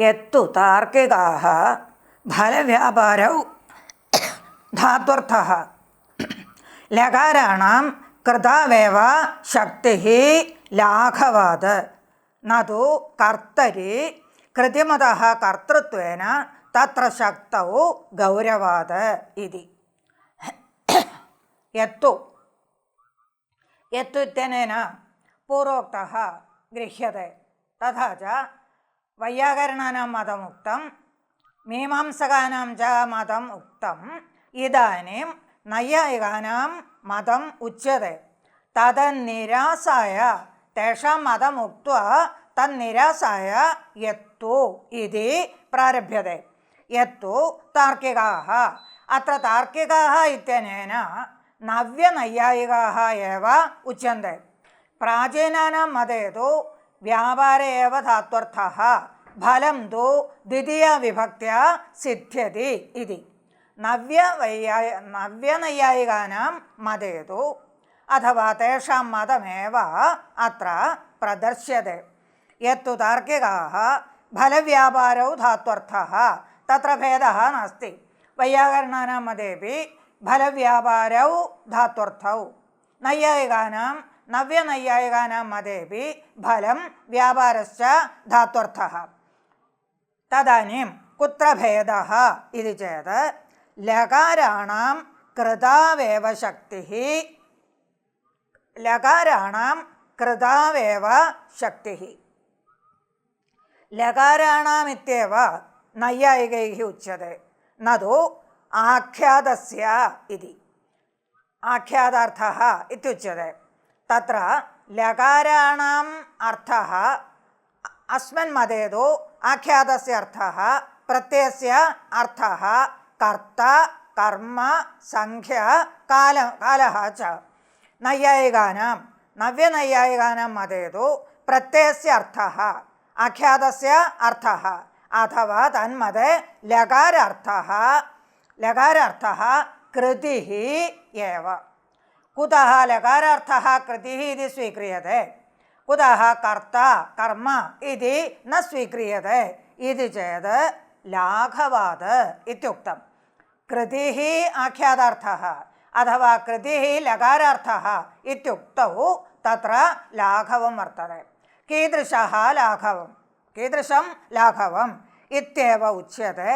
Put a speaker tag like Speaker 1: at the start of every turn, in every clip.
Speaker 1: യത്തു താർക്കികാഃ ഫലവ്യാപാരൗ ധാത്വർത്ഥഃ ലകാരാണാം കൃതാവേവ ശക്തിഃ ലാഘവാത് നതു കർത്തരി കൃതിമതഃ കർത്തൃത്വേന തത്ര ശക്തൗ ഗൗരവാത് ഇതി. യത്തു ഇത്യനേന പൂർവോക്തഃ ഗൃഹ്യത്തെ തഥാ ച വൈയാകരണാനാം മതമുക്തം മീമാംസകാനാം ച മതം ഉക്തം ഇദാനീം നൈയായികാനാം മതം ഉച്യത്തെ. തദനിരാസായ തേഷാം മതം ഉക്ത്വാ തന്നിരാസായ യത്തു ഇതി പ്രാരഭ്യത്തെ. യത്തു താർക്കികാഃ. അത്ര താർക്കികാഃ ഇത്യനേന നവ്യനൈയായികാഃ ഏവ ഉച്യന്തെ. പ്രാചീനാനാം മതേ തു വ്യാപാരേ ഏവ ധാത്വർത്ഥഃ ഫലം തു ദ്വിതീയ വിഭക്ത്യാ സിദ്ധ്യതി ഇതി. നവ്യനൈയായികാനാം മതേ തു അഥവാ തേഷാം മതമേവ അത്ര പ്രദർശ്യത്തെ. യത്തു താർക്കികാഃ ഫലവ്യാപാരൗ ധാത്വർത്ഥഃ തത്ര ഭേദഃ നാസ്തി. വൈയാകരണാനാം മതേപി ഫലവ്യാപാരൗ ധാത്വർത്ഥൗ നൈയായികാനാം നവ്യനൈയായികാനാം മതേപി ഫലം വ്യാപാരശ്ച ധാത്വർത്ഥഃ. തദാനീം കുത്ര ഭേദഃ ഇതി ചേത് ലകാരാണാം കൃതാവേവ ശക്തിഃ ലകാരാണാം കൃതാവേവ ശക്തിഃ ലകാരാണാമിത്യേവ നൈയായികൈഃ ഉച്യത്തെ നതു ആഖ്യാതസ്യ ഇതി. ആഖ്യാതാർത്ഥഃ ഇത്യുച്യത്തെ. തത്ര ലകാരാണാം അർത്ഥഃ അസ്മിൻ മതേ തു ആഖ്യാതസ്യ അർത്ഥഃ പ്രത്യയസ്യ അർത്ഥഃ കർത്ത കർമ്മ സംഖ്യ കാലഃ ച. നൈയായികാനാം നവ്യനൈയായികാനാം മതേ തു പ്രത്യയസ്യ അർത്ഥഃ ആഖ്യാതസ്യ അർത്ഥഃ അഥവാ തന്മതേ ലകാരാർത്ഥഃ കൃതിഃ ഏവ. കുതഃ ലകാരാർത്ഥഃ കൃതിഃ ഇതി സ്വീക്രിയത്തെ കുതഃ കർത്ത കർമ്മ ഇതി ന സ്വീക്രിയത്തെ ഇതി ചേത് ലാഘവാത് ഇത്യുക്തം. കൃതിഃ ആഖ്യാതാർത്ഥഃ അഥവാ കൃതിഃ ലകാരാർത്ഥഃ ഇത്യുക്തൗ തത്ര ലാഘവം വർത്തത്തെ. കീദൃശം ലാഘവം ഇത്യേവ ഉച്യത്തെ.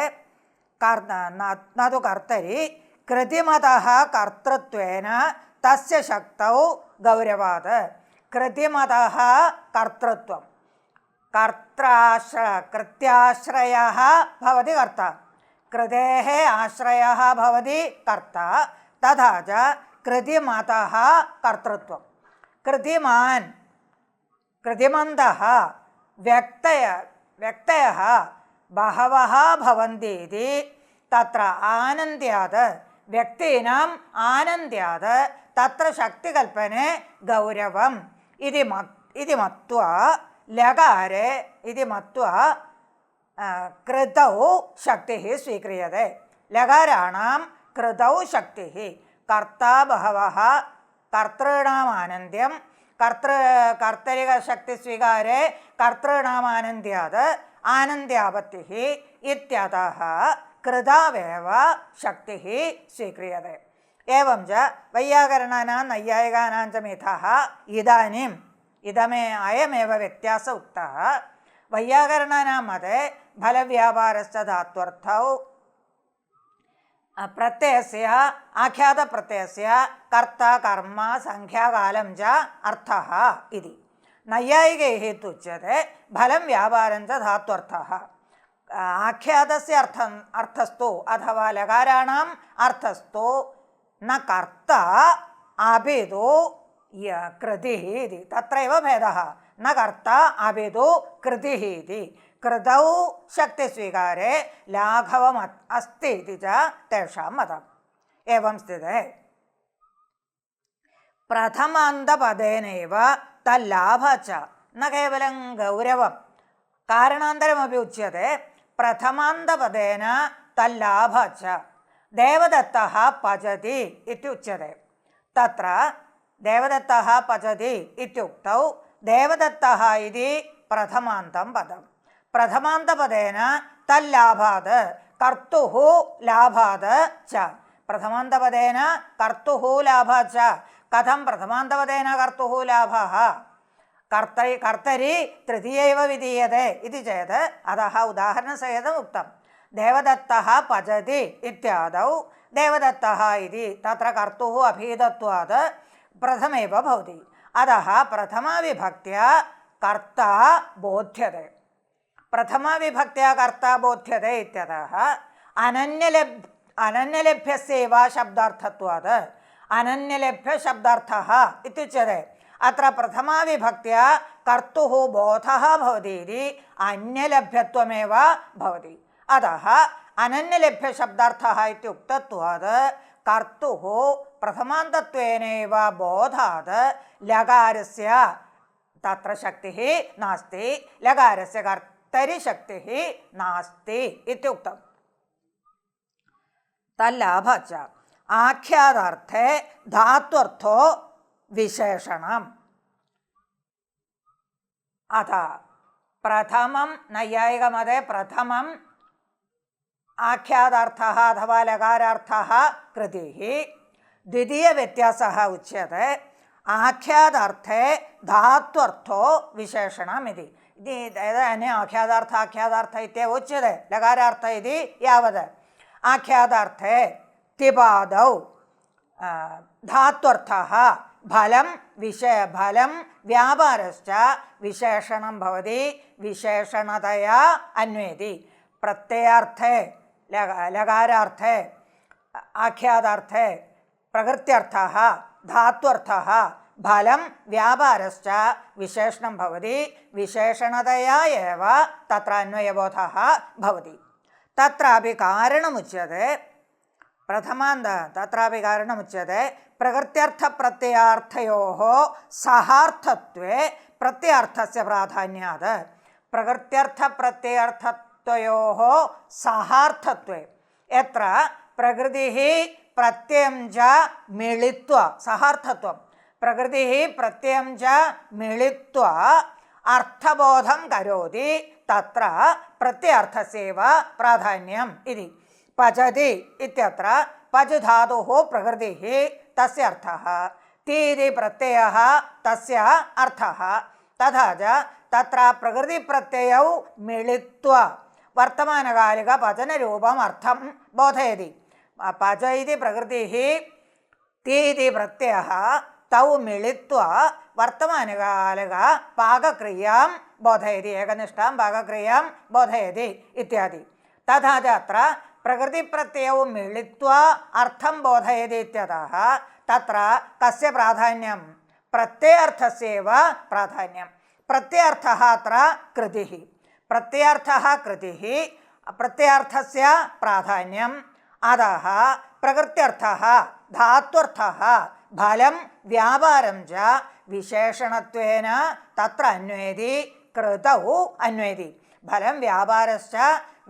Speaker 1: നതു കർത്തരി കൃതിമതഃ കർത്തൃത്വേന തസ്യ ശക്തൗ ഗൗരവാത്. കൃതിമതഃ കർത്തൃത്വം കൃത്യാശ്രയഃ ഭവതി കർത്ത കൃതേഃ ആശ്രയഃ ഭവതി കർത്ത തഥാ ച കൃതിമതഃ കർത്തൃത്വം. കൃതിമന്തഃ വ്യക്തയഃ ബഹവഃ ഭവന്തി തത്ര ആനന്ദ്യാത് വ്യക്തീനാം ആനന്ദ്യാത് തത്ര ശക്തികൽപ്പനെ ഗൗരവം ഇതി മത്വാ ലകാരെ ഇതി മത്വാ കൃതൗ ശക്തിഃ സ്വീക്രിയത്തെ. ലകാരാണാം കൃതൗ ശക്തിഃ കർത്താ ബഹവഃ കർത്തॄണാം ആനന്ദ്യം കർത്തരിക ശക്തി സ്വീകാരെ കർത്തॄണാം ആനന്ദ്യാത് ആനന്ദ്യാപത്തിഃ ഇത്യതഃ കൃതാവേവ ശക്തിഃ സ്വീക്രിയത്തെ. ഏവം ച വൈയാകരണാനാം നൈയായികാനാം ച മിഥഃ ഇദാനീം അയമേവ വ്യത്യാസ ഉക്തഃ. വൈയാകരണാനാം മതേ ഫലവ്യാപാരശ്ച ധാത്വർത്ഥൗ പ്രത്യയസ്യ ആഖ്യാതപ്രത്യയസ്യ കർത്ത കർമ്മ സംഖ്യാകാലം ച അർത്ഥഃ ഇതി. നൈയായികൈഃ തുച്യത്തെ ഫലം വ്യാപാരം ച ധാത്വർത്ഥഃ. ആഖ്യാതസ്യ അർത്ഥസ്തു അഥവാ ലകാരാണാം അർത്ഥസ്തു ന കർത്ത അഭിതു കൃതിഃ ഇതി. തത്രൈവ ഭേദഃ. ന കർത്ത അഭിതു കൃതിഃ ഇതി. കൃതൗ ശക്തിസ്വീകാരെ ലാഘവം അസ്തി ഇതി ച തേഷാം മതം. ഏവം സ്ഥിതേ പ്രഥമാന്തപദേനൈവ തല്ലാഭ ച ന കേവലം ഗൗരവം കാരണാന്തരമപി ഉച്യത്തെ. പ്രഥമാന്തപദേന തല്ലാഭ ച ദേവദത്തഃ പചതി ഇത്യുച്യത്തെ. തത്ര ദേവദത്തഃ പചതി ഇത്യുക്തൗ ദേവദത്തഃ ഇതി പ്രഥമാന്തം പദം. പ്രഥമാന്തപദേന തല്ലാഭാത് കർത്തുഃ ലാഭാത് ച. പ്രഥമാന്തപദേന കർത്തുഃ ലാഭാത് ച. കഥം പ്രഥമാന്തപദേന കർത്തുഃ ലാഭഃ? കർത്തരി തൃതീയൈവ വിധീയതേ ഇതി ചേത് അതഃ ഉദാഹരണസഹിതം ഉക്തം. ദേവദത്തഃ പചതി ഇത്യാദൗ ദേവദത്തഃ ഇതി തത്ര കർത്തുഃ അഭീതത്വാത് പ്രഥമേവ ഭവതി. അതഃ പ്രഥമാവിഭക്ത്യാ കർത്താ ബോധ്യതേ. പ്രഥമാവിഭക്ത്യാ കർത്താ ബോധ്യതേ ഇത്യതഃ അനന്യലഭ്യസ്യൈവ ശബ്ദാർത്ഥത്വാത് അനന്യലഭ്യ ശബ്ദാർത്ഥഃ ഇത്യുച്യതേ. അത്ര പ്രഥമാവിഭക്ത്യാ കർത്തുഃ ബോധഃ ഭവതി ഇതി അന്യലഭ്യത്വമേവ ഭവതി. അതഃ അനന്യലഭ്യ ശബ്ദാർത്ഥഃ ഇത്യുക്തത്വാത് കർത്തുഃ പ്രഥമാന്തത്വേനൈവ ബോധാത് ലകാരസ്യ തത്ര ശക്തിഃ നാസ്തി ലകാരസ്യ കർത്തരി ശക്തിഃ നാസ്തി ഇത്യുക്തം. തല്ലാഭഃ ച ആഖ്യാതാർത്ഥേ ധാത്വർത്ഥോ വിശേഷണം. അഥ പ്രഥമം നൈയായികമതേ പ്രഥമം ആഖ്യാതാർത്ഥഃ അഥവാ ലകാരാർത്ഥഃ കൃതിഃ. ദ്വിതീയ വ്യത്യാസഃ ഉച്യത്തെ ആഖ്യാതാർത്ഥേ ധാത്വർത്ഥോ വിശേഷണം ഇതി. ഇതന്നെ ആഖ്യാതാർത്ഥ ഇത്യേ ഉച്യത്തെ ലകാരാർത്ഥ ഇതി യാവത്. ആഖ്യാതാർത്ഥേ തിപാദൗ ധാത്വർത്ഥഃ ഫലം ഫലം വ്യാപാരശ്ച വിശേഷണം ഭവതി വിശേഷണതയാ അന്വേതി. പ്രത്യയാർത്ഥേ ലകാരാർത്ഥേ ആഖ്യാതാർത്ഥേ പ്രകൃത്യർത്ഥഃ ധാത്വർത്ഥഃ ഫലം വ്യാപാരശ്ച വിശേഷണം ഭവതി വിശേഷണതയാ ഏവ തത്ര അന്വയബോധഃ ഭവതി. തത്രാപി കാരണമുച്യത്തെ തത്രാപി കാരണമുച്യത്തെ പ്രകൃത്യർത്ഥപ്രത്യയാർത്ഥയോः സഹാർത്ഥത്വേ പ്രത്യയാർത്ഥസ്യ പ്രാധാന്യാത്. പ്രകൃത്യർത്ഥപ്രത്യയാർത്ഥത്വയോः സഹാർത്ഥത്വേ എത്ര പ്രകൃതിഃ പ്രത്യയം ച മിളിത്വ സഹാർത്ഥത്വം പ്രകൃതിഃ പ്രത്യയം ച മിളിത്വ അർത്ഥബോധം കരോതി തത്ര പ്രത്യയാർത്ഥസ്യൈവ പ്രാധാന്യം ഇതി. പചതി ഇത്യത്ര പച് ധാതുഃ പ്രകൃതിഃ തസ്യ അർത്ഥഃ തീതി പ്രത്യയഃ തസ്യ അർത്ഥഃ. തഥാ ച തത്ര പ്രകൃതിപ്രത്യയൗ മിളിത്വ വർത്തമാനകാലിക പചനരൂപം അർത്ഥം ബോധയതി. പച ഇതി പ്രകൃതിഃ തീതി പ്രത്യയഃ തൗ മിളിത്വ വർത്തമാനകാലിക പാകക്രിയാം ബോധയതി ഏകനിഷ്ഠാം പാകക്രിയാം ബോധയതി ഇത്യാദി. തഥാ ച അത്ര പ്രകൃതിപ്രത്യയൗ മിളിത്വ അർത്ഥം ബോധയതി ഇത്യതഃ തത്ര കസ്യ പ്രാധാന്യം പ്രത്യയാർത്ഥസ്യൈവ പ്രാധാന്യം. പ്രത്യയാർത്ഥഃ അത്ര കൃതിഃ പ്രത്യയാർത്ഥഃ കൃതിഃ പ്രത്യയാർത്ഥസ്യ പ്രാധാന്യം. അതഃ പ്രകൃത്യർത്ഥഃ ധാത്വർത്ഥഃ ഫലം വ്യാപാരം ച വിശേഷണത്വേന തത്ര അന്വേതി കൃതൗ അന്വേതി. ഫലം വ്യാപാരശ്ച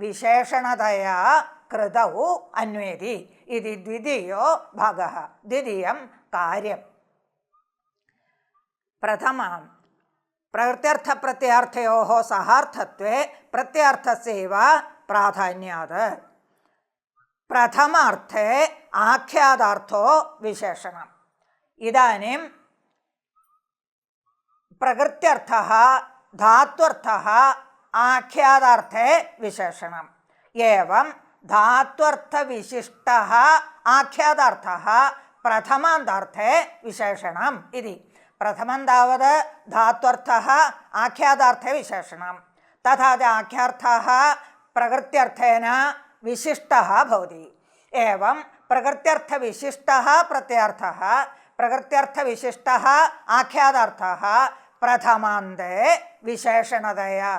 Speaker 1: വിശേഷണതയാ കൃതൗ അന്വേതി. ഇത് ദ്വിതീയോ ഭാഗഃ. ദ്വിതീയം കാര്യം. പ്രഥമം പ്രകൃത്യർത്ഥപ്രത്യയാർത്ഥയോः സഹാർത്ഥത്വേ പ്രത്യയാർത്ഥസ്യൈവ പ്രാധാന്യാത്. പ്രഥമാർത്ഥേ ആഖ്യാതാർത്ഥോ വിശേഷണം. ഇദാനീം പ്രകൃത്യർത്ഥഃ ധാത്വർത്ഥഃ ആഖ്യാതാർത്ഥേ വിശേഷണം. ഏവം ധാത്വർത്ഥവിശിഷ്ടഃ ആഖ്യാതാർത്ഥഃ പ്രഥമാന്താർത്ഥേ വിശേഷണം ഇതി. പ്രഥമം താവത് ധാത്വർത്ഥഃ ആഖ്യാതാർത്ഥേ വിശേഷണം. തഥാ ച ആഖ്യാർത്ഥഃ പ്രകൃത്യർത്ഥേന വിശിഷ്ടഃ ഭവതി. ഏവം പ്രകൃത്യർത്ഥവിശിഷ്ടഃ പ്രത്യയാർത്ഥഃ പ്രകൃത്യർത്ഥവിശിഷ്ടഃ ആഖ്യാതാർത്ഥഃ പ്രഥമാന്തേ വിശേഷണതയാ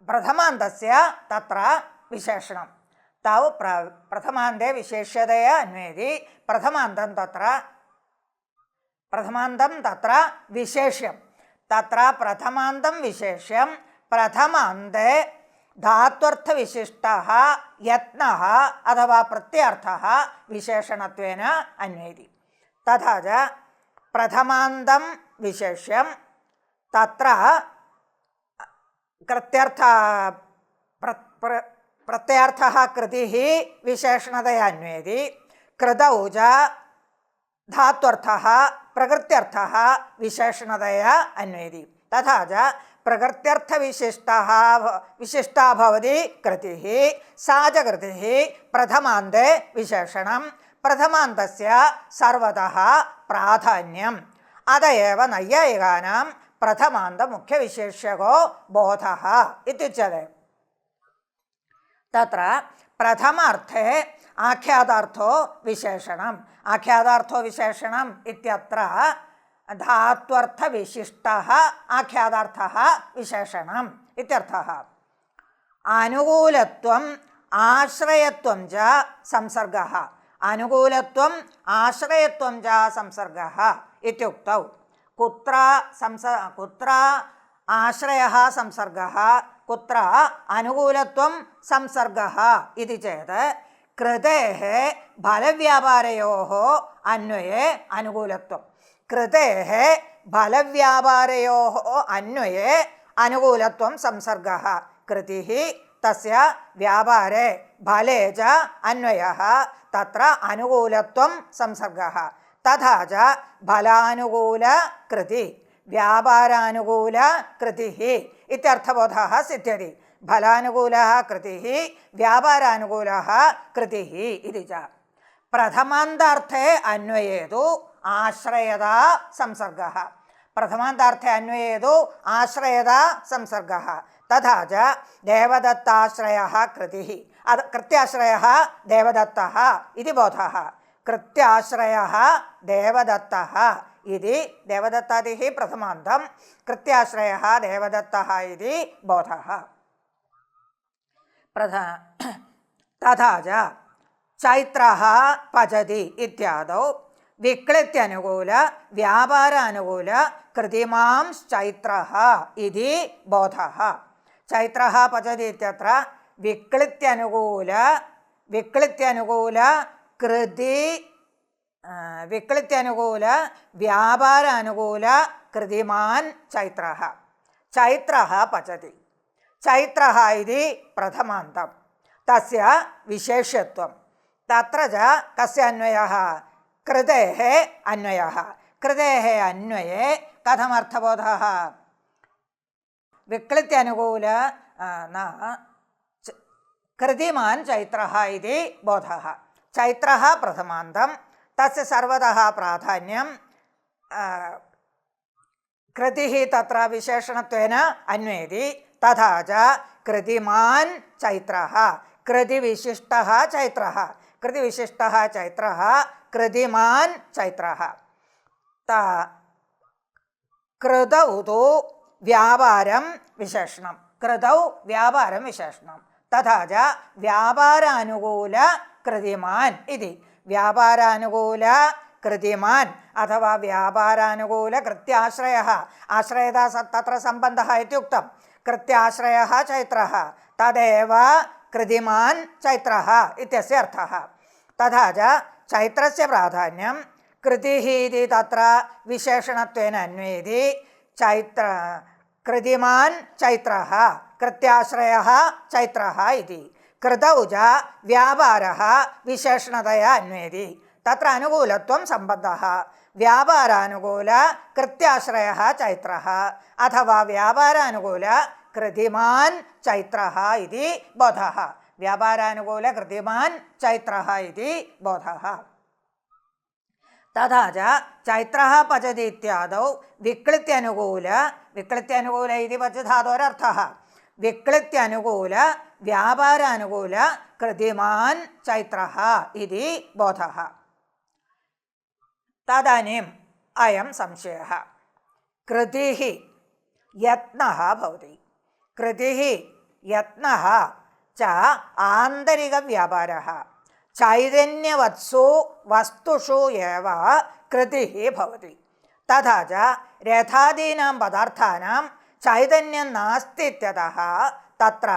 Speaker 1: പ്രഥമാന്തസ്യ തത്ര വിശേഷണം. തൗ പ്രഥമാന്തേ വിശേഷ്യതയാ അന്വേതി. പ്രഥമാന്തം തത്ര വിശേഷ്യം. തത്ര പ്രഥമാന്തം വിശേഷ്യം പ്രഥമാന്തേ ധാത്വർത്ഥവിശിഷ്ടഃ യത്നഃ അഥവാ പ്രത്യയാർത്ഥഃ വിശേഷണത്വേന അന്വേതി. തഥാ ച പ്രഥമാന്തം വിശേഷ്യം തത്ര कृत्यर्थ प्रत्यर्थः कृतिः विशेषणतया अन्वयति। कृतौ च धात्वर्थः प्रकृत्यर्थः विशेषणतया अन्वयति। तथा च विशिष्टा भवति कृतिः। सा च कृतिः प्रथमान्ते विशेषणं। प्रथमान्तस्य सर्वतः प्राधान्यम्। अत एव नैयायिकानां प्रथमान्तमुख्यविशेष्यको बोधः इत्युच्यते। तत्र प्रथमार्थे आख्यातार्थो विशेषणम्। आख्यातार्थो विशेषणम् इत्यत्र धात्वर्थविशिष्टः आख्यातार्थः विशेषणम् इत्यर्थः। अनुकूलत्वम् आश्रयत्वं च संसर्गः। अनुकूलत्वम् आश्रयत्वं च संसर्गः इत्युक्तौ कुत्र आश्रयः संसर्गः कुत्र अनुकूलत्वं संसर्गः इति चेत् कृतेः फलव्यापारयोः अन्वये अनुकूलत्वं। कृतेः फलव्यापारयोः अन्वये अनुकूलत्वं संसर्गः। कृतिः तस्य व्यापारे फले च अन्वयः तत्र अनुकूलत्वं संसर्गः। तथा च फलानुकूलकृति व्यापारानुकूलकृतिः इत्यर्थबोधः सिद्ध्यति। फलानुकूलः कृतिः व्यापारानुकूलः कृतिः इति च। प्रथमान्तार्थे अन्वये तु आश्रयता संसर्गः। प्रथमान्तार्थे अन्वये तु आश्रयता संसर्गः। तथा च देवदत्ताश्रयः कृतिः कृत्याश्रयः देवदत्तः इति बोधः। कृत्याश्रयः देवदत्तः इति देवदत्तादिः प्रथमान्तं कृत्याश्रयः देवदत्तः इति बोधः। तथा च चैत्रः पचति इत्यादौ विक्लित्यनुकूल व्यापारानुकूल कृतिमांश्चैत्रः इति बोधः। चैत्रः पचति इत्यत्र विक्लित्यनुकूल व्यापारानुकूल कृतिमान् चैत्रः। चैत्रः पचति। चैत्रः इति प्रथमान्तं तस्य विशेष्यत्वं। तत्र च कस्य अन्वयः? कृतेः अन्वयः। कृतेः अन्वये कथमर्थबोधः? विक्लित्यनुकूल कृतिमान् चैत्रः इति बोधः। चैत्रः प्रथमान्तं तस्य सर्वतः प्राधान्यं। कृतिः तत्र विशेषणत्वेन अन्वयति। तथा च कृतिमान् चैत्रः कृतिविशिष्टः चैत्रः कृतिविशिष्टः चैत्रः कृतिमान् चैत्रः। कृतौ तु व्यापारं विशेषणं। कृतौ व्यापारं विशेषणं। तथा च व्यापारानुकूल कृतिमान् इति। व्यापारानुकूल कृतिमान् अथवा व्यापारानुकूल कृत्याश्रयः आश्रयता तत्र सम्बन्धः इत्युक्तं। कृत्याश्रयः चैत्रः तदेव कृतिमान् चैत्रः इत्यस्य अर्थः। तथा च चैत्रस्य प्राधान्यं कृतिः इति तत्र विशेषणत्वेन अन्वयति। कृतिमान् चैत्रः कृत्याश्रयः चैत्रः इति। कृतौ च व्यापारः विशेषणतया अन्वयति। तत्र अनुकूलत्वं सम्बद्धः। व्यापारानुकूल कृत्याश्रयः चैत्रः अथवा व्यापारानुकूल कृतिमान् चैत्रः इति बोधः। व्यापारानुकूल कृतिमान् चैत्रः इति बोधः। तथा च चैत्रः पचति इत्यादौ विक्लित्यनुकूल इति पचधातोरर्थः। विक्लित्यनुकूल व्यापारानुकूल कृतिमान् चैत्रः इति बोधः। तदानीम् अयं संशयः। कृतिः यत्नः भवति। कृतिः यत्नः च आन्तरिकव्यापारः। चैतन्यवत्सु वस्तुषु एव कृतिः भवति। तथा च रथादीनां पदार्थानां चैतन्यं नास्ति इत्यतः तत्र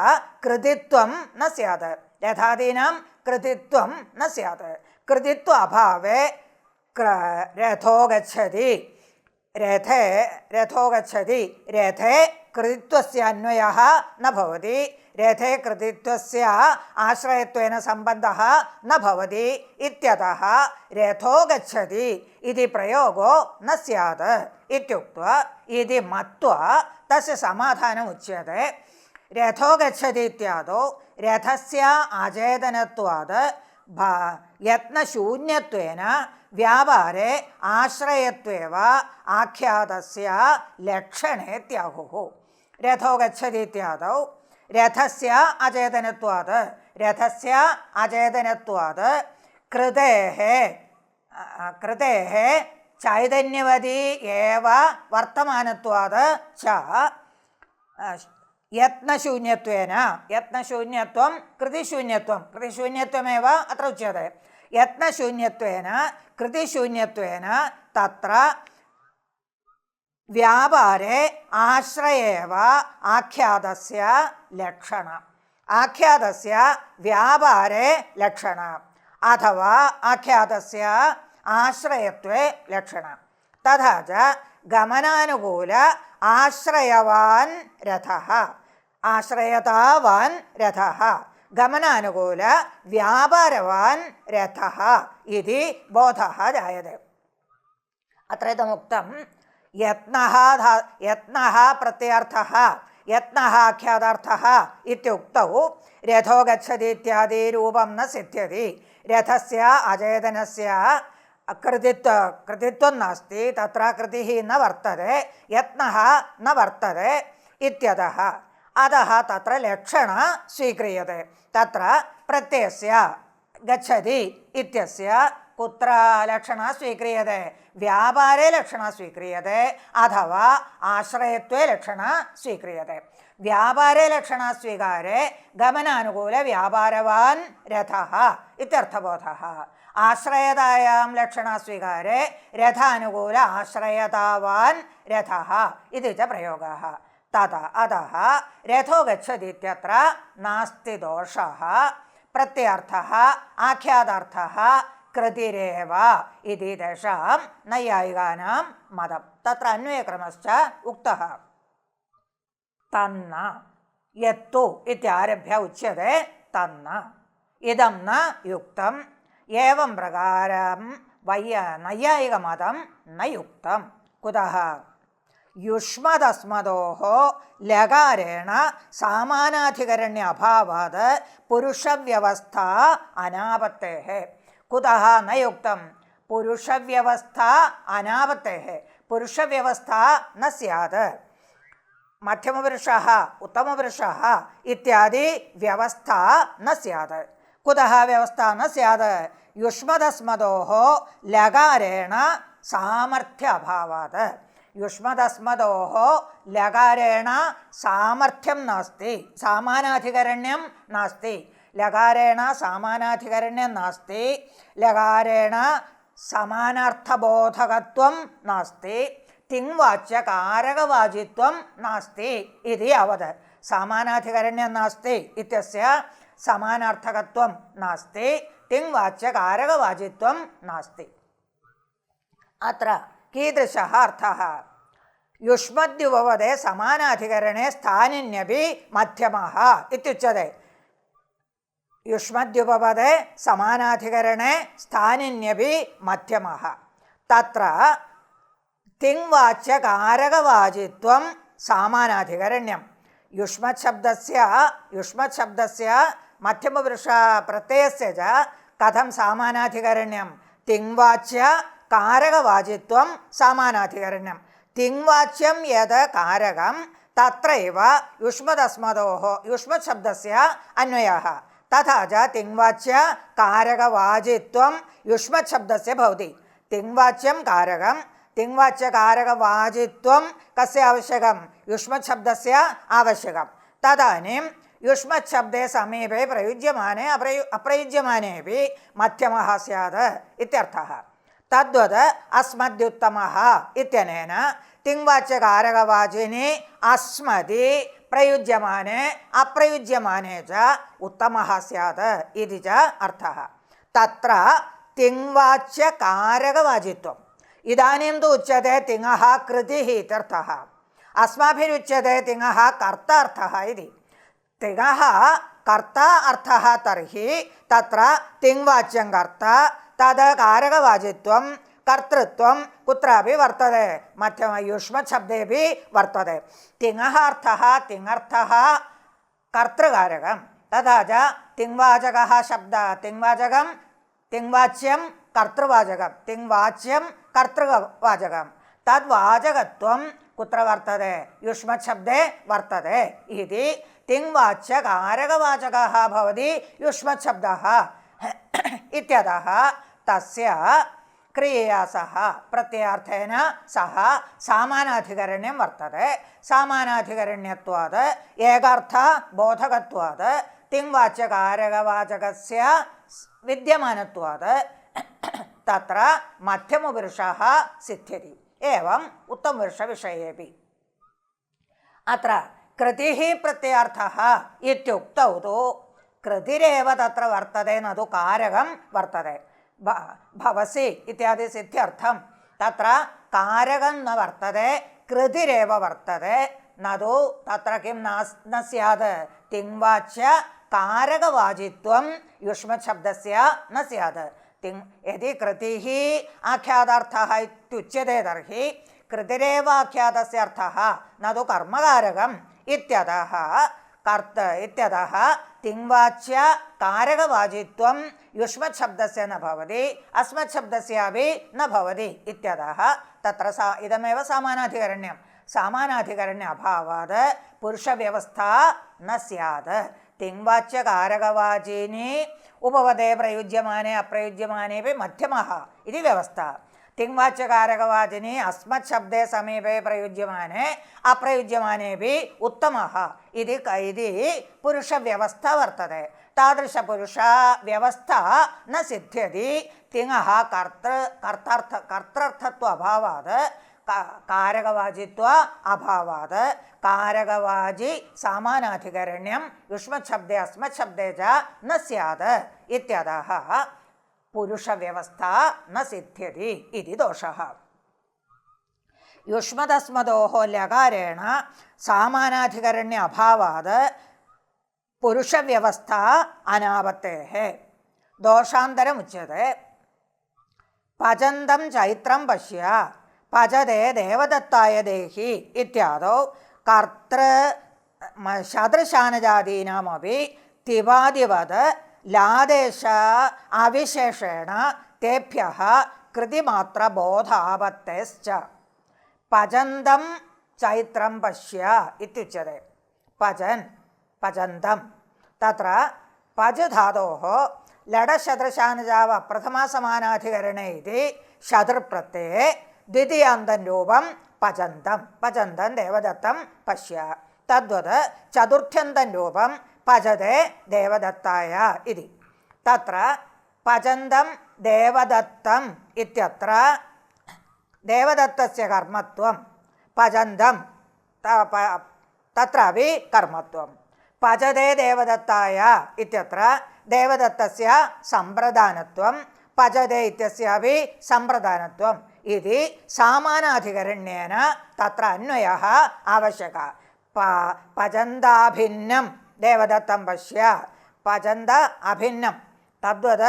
Speaker 1: कृतित्वं न स्यात्। रथादीनां कृतित्वं न स्यात्। कृतित्व अभावे रथो गच्छति रथे कृतित्वस्य अन्वयः न भवति, रथे कृतित्वस्य आश्रयत्वेन सम्बन्धः न भवति इत्यतः रथो गच्छति इति प्रयोगो न स्यात् इत्युक्त्वा इति मत्वा तस्य समाधानम् उच्यते। रथो गच्छति इत्यादौ रथस्य अचेतनत्वात् यत्नशून्यत्वेन व्यापारे आश्रयत्वेव आख्यातस्य लक्षणे त्याहुः। रथो गच्छति इत्यादौ रथस्य अचेतनत्वात् कृतेः चैतन्यवती एव वर्तमानत्वात् च यत्नशून्यत्वं कृतिशून्यत्वमेव अत्र उच्यते। यत्नशून्यत्वेन कृतिशून्यत्वेन तत्र व्यापारे आश्रयेव आख्यातस्य लक्षण, आख्यातस्य व्यापारे लक्षण अथवा आख्यातस्य आश्रयत्वे लक्षण। तथा च गमनानुकूल आश्रयवान् रथः, आश्रयतावान् रथः, गमनानुकूल व्यापारवान् रथः इति बोधः जायते। अत्र इदमुक्तं यत्नः प्रत्यर्थः, यत्नः आख्यातार्थः इत्युक्तौ रथो गच्छति इत्यादि रूपं न सिद्ध्यति। रथस्य अचेतनस्य कृतित्वं नास्ति, तत्र कृतिः न वर्तते, यत्नः न वर्तते इत्यतः अतः तत्र लक्षण स्वीक्रियते। तत्र प्रत्ययस्य गच्छति इत्यस्य कुत्र लक्षण स्वीक्रियते? व्यापारे लक्षण स्वीक्रियते अथवा आश्रयत्वे लक्षण स्वीक्रियते। व्यापारे लक्षण स्वीकारे गमनानुकूल व्यापारवान् रथः इत्यर्थबोधः। आश्रयतायां लक्षण स्वीकारे रथानुकूल आश्रयतावान् रथः इति च प्रयोगः। तथा अतः रथो गच्छति इत्यत्र नास्ति दोषः, प्रत्यर्थः आख्यातार्थः कृतिरेव इति तेषां नैयायिकानां मतं। तत्र अन्वयक्रमश्च उक्तः। तन्न यत्तु इत्यारभ्य उच्यते तन्न इदं न युक्तम्, एवं प्रकारं नैयायिकमतं न युक्तं। कुतः? युष्मदस्मदोः लकारेण सामानाधिकरण्य अभावात् पुरुषव्यवस्था अनापत्तेः। कुतः न युक्तं? पुरुषव्यवस्था अनापत्तेः, पुरुषव्यवस्था न स्यात्। मध्यमपुरुषः उत्तमपुरुषः इत्यादि व्यवस्था न स्यात्। कुतः व्यवस्था न स्यात्? युष्मदस्मदोः लकारेण सामर्थ्य अभावात्। युष्मदस्मदोः लकारेण सामर्थ्यं नास्ति, सामानाधिकरण्यं नास्ति। लकारेण सामानाधिकरण्यं नास्ति, लकारेण समानार्थबोधकत्वं नास्ति, तिङ्वाच्यकारकवाचित्वं नास्ति इति यावत्। सामानाधिकरण्यं नास्ति इत्यस्य समानार्थकत्वं नास्ति, तिङ्वाच्यकारकवाचित्वं नास्ति। अत्र कीदृशः अर्थः? युष्मद्युपपदे समानाधिकरणे स्थानिन्यपि मध्यमः इत्युच्यते। युष्मद्युपपदे समानाधिकरणे स्थानिन्यपि मध्यमः। तत्र तिङ्वाच्यकारकवाचित्वं समानाधिकरण्यं। युष्मच्छब्दस्य मध्यमपुरुष प्रत्ययस्य च कथं समानाधिकरण्यं? तिङ्वाच्यकारकवाचित्वं समानाधिकरण्यं। तिङ्वाच्यं यद् कारकं तत्रैव युष्मदस्मदोः युष्मच्छब्दस्य अन्वयः। तथा च तिङ्वाच्यकारकवाचित्वं युष्मच्छब्दस्य भवति। तिङ्वाच्यं कारकं, तिङ्वाच्यकारकवाचित्वं कस्य आवश्यकं? युष्मच्छब्दस्य आवश्यकं। तदानीं युष्मच्छब्दे समीपे प्रयुज्यमाने अप्रयुज्यमानेपि मध्यमः स्यात् इत्यर्थः। तद्वत् अस्मद्युत्तमः इत्यनेन तिङ्वाच्यकारकवाचिनि अस्मदि प्रयुज्यमाने अप्रयुज्यमाने च उत्तमः स्यात् इति च अर्थः। तत्र तिङ्वाच्यकारकवाचित्वम्। इदानीं तु उच्यते तिङः कृतिः इत्यर्थः। अस्माभिरुच्यते तिङः कर्तार्थः इति। तिङः कर्ता अर्थः तर्हि तत्र तिङ्वाच्यं कर्ता तद् कारकवाचित्वं कर्तृत्वं कुत्रापि वर्तते, मध्यम युष्मच्छब्देपि वर्तते। तिङः अर्थः तिङर्थः कर्तृकारकं, तथा च तिङ्वाचकः शब्दः तिङ्वाचकं तिङ्वाच्यं कर्तृवाचकं तिङ्वाच्यं कर्तृवाचकं तद्वाचकत्वं कुत्र वर्तते, युष्मच्छब्दे वर्तते इति। तिङ्वाच्यकारकवाचकः भवति युष्मच्छब्दः इत्यतः तस्य क्रियया सह प्रत्ययार्थेन सह सामानाधिकरण्यं वर्तते। सामानाधिकरण्यत्वात् एकार्थ बोधकत्वात् तिङ्वाच्यकारकवाचकस्य विद्यमानत्वात् तत्र मध्यमपुरुषः सिद्ध्यति। एवम् उत्तमपुरुषविषयेपि अत्र कृतिः प्रत्ययार्थः इत्युक्तौ तु कृतिरेव तत्र वर्तते, न तु कारकं वर्तते। भवसि इत्यादि सिद्ध्यर्थं तत्र कारकं न वर्तते, कृतिरेव वर्तते, न तु तत्र किं न स्यात्, तिङ्वाच्य कारकवाचित्वं युष्मच्छब्दस्य न स्यात्। यदि कृतिः आख्यातार्थः इत्युच्यते तर्हि कृतिरेव आख्यातस्य अर्थः, न तु कर्मकारकम् इत्यतः तिङ्वाच्य कारकवाचित्वं युष्मच्छब्दस्य न भवति, अस्मच्छब्दस्यापि न भवति इत्यतः तत्र इदमेव सामानाधिकरण्यं। सामानाधिकरण्य अभावात् पुरुषव्यवस्था न स्यात्। तिङ्वाच्यकारकवाचिनि उपपदे प्रयुज्यमाने अप्रयुज्यमानेपि मध्यमः इति व्यवस्था। तिङ्वाच्यकारकवाचिनि अस्मच्छब्दे समीपे प्रयुज्यमाने अप्रयुज्यमानेपि उत्तमः इति पुरुषव्यवस्था वर्तते। तादृशपुरुषव्यवस्था न सिद्ध्यति तिङः कर्तर्थत्व अभावात् कारकवाचित्व अभावात् कारकवाचि सामानाधिकरण्यं युष्मच्छब्दे अस्मच्छब्दे च न स्यात् इत्यतः पुरुषव्यवस्था न सिद्ध्यति इति दोषः। युष्मदस्मदोः लकारेण सामानाधिकरण्य अभावात् पुरुषव्यवस्था अनापत्तेः। दोषान्तरमुच्यते। पचन्तं चैत्रं पश्य पचते देवदत्ताय देहि इत्यादौ कर्तृ शतृशानजातीनामपि तिवादिवत् लादेश अविशेषेण तेभ्यः कृतिमात्रबोधापत्तेश्च। पचन्तं चैत्रं पश्य इत्युच्यते। पचन्तं तत्र पज् धातोः लडशतृशानजाव प्रथमासमानाधिकरणे इति शतृप्रत्यये द्वितीयान्तं रूपं पचन्तं देवदत्तं पश्य। तद्वत् चतुर्थ्यन्तं रूपं पचते देवदत्ताय इति। तत्र पचन्तं देवदत्तम् इत्यत्र देवदत्तस्य कर्मत्वं, पचन्तं तत्रापि कर्मत्वं। पचते देवदत्ताय इत्यत्र देवदत्तस्य सम्प्रदानत्वं, पचते इत्यस्यापि सम्प्रदानत्वम् इति सामानाधिकरण्येन तत्र अन्वयः आवश्यकः। पचन्दाभिन्नं देवदत्तं पश्य, पचन्द अभिन्नं तद्वत्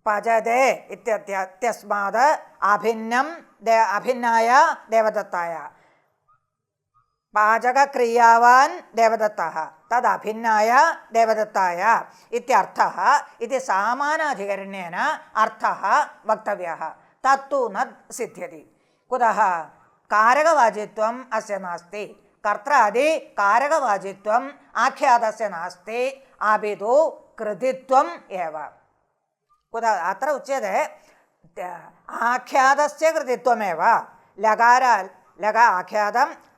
Speaker 1: पचते इत्यस्मात् अभिन्नं अभिन्नाय देवदत्ताय। पाचकक्रियावान् देवदत्तः तदभिन्नाय देवदत्ताय इत्यर्थः इति सामानाधिकरण्येन अर्थः वक्तव्यः। तत्तु न सिद्ध्यति। कुतः? कारकवाचित्वम् अस्य नास्ति, कर्त्रादि कारकवाचित्वम् आख्यातस्य नास्ति, अपि तु कृतित्वम् एव। कुतः? अत्र उच्यते आख्यातस्य कृतित्वमेव।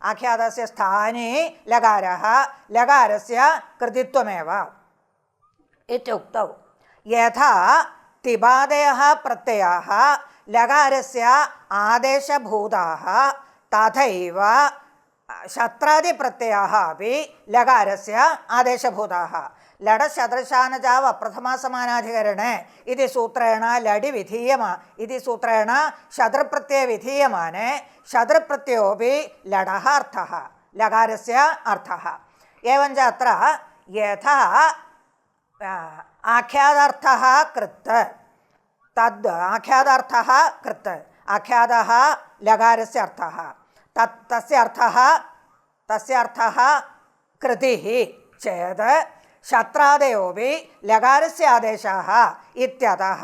Speaker 1: आख्यातस्य स्थाने लकारः, लकारस्य कृतित्वमेव इत्युक्तौ। यथा तिबादयः प्रत्ययाः लकारस्य आदेशभूताः तथैव शत्रादिप्रत्ययाः अपि लकारस्य आदेशभूताः। लडशदृशानजाव प्रथमासमानाधिकरणे इति सूत्रेण लडि इति सूत्रेण शतृप्रत्यये विधीयमाने शतृप्रत्ययोपि लडः अर्थः लकारस्य अर्थः। एवञ्च अत्र यथा आख्यादार्थः कृत् तद् आख्यादार्थः कृत् आख्यादः लकारस्य अर्थः तस्य अर्थः कृतिः चेत् शत्रादयोपि लकारस्य आदेशः इत्यतः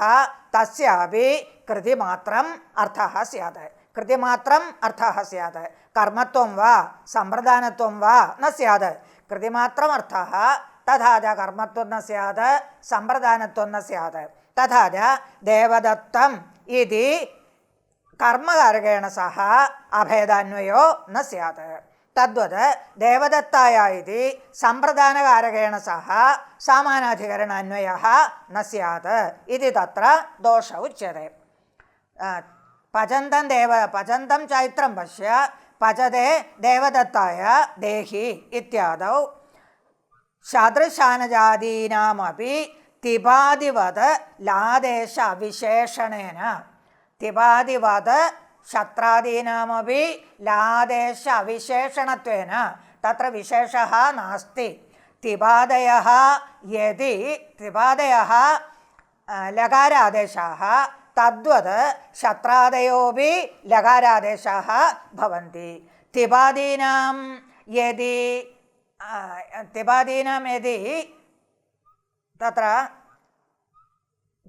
Speaker 1: तस्यापि कृतिमात्रम् अर्थः स्यात् कृतिमात्रम् अर्थः स्यात् कर्मत्वं वा सम्प्रदानत्वं वा न स्यात् कृतिमात्रम् अर्थः तथा च कर्मत्वं न स्यात् सम्प्रदानत्वं न स्यात् तथा च देवदत्तम् इति कर्मकारकेण सह अभेदान्वयो न स्यात् तद्वत् देवदत्ताय इति सम्प्रदानकारकेण सह सामानाधिकरणान्वयः न स्यात् इति तत्र दोष उच्यते। पचन्तं चैत्रं पश्य पचते देवदत्ताय देहि इत्यादौ शदृशानजादीनामपि तिपादिवत् लादेश विशेषणेन तिपादिवत् शत्रादीनामपि लादेश विशेषणत्वेन तत्र विशेषः नास्ति तिपादयः यदि तिपादयः लकारादेशाः तद्वत् शत्रादयोपि लकारादेशाः भवन्ति तिपादीनां यदि तत्र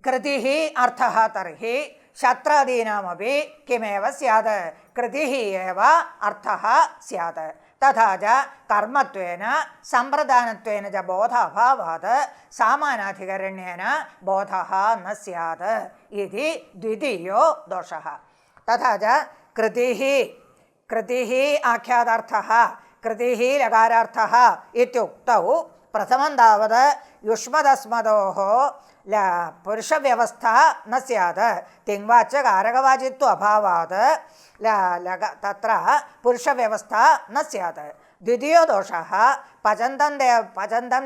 Speaker 1: कृतिः अर्थः तर्हि शत्रादीनामपि किमेव स्यात् कृतिः एव अर्थः स्यात् तथा च कर्मत्वेन सम्प्रदानत्वेन च बोधाभावात् सामानाधिकरण्येन बोधः न स्यात् इति द्वितीयो दोषः। तथा च कृतिः आख्यातार्थः कृतिः लकारार्थः इत्युक्तौ प्रथमं तावत् युष्मदस्मदोः पुरुषव्यवस्था न स्यात् तिङ्वाच्यकारकवाचित्व अभावात् तत्र पुरुषव्यवस्था न स्यात्। द्वितीयो दोषः पचन्तं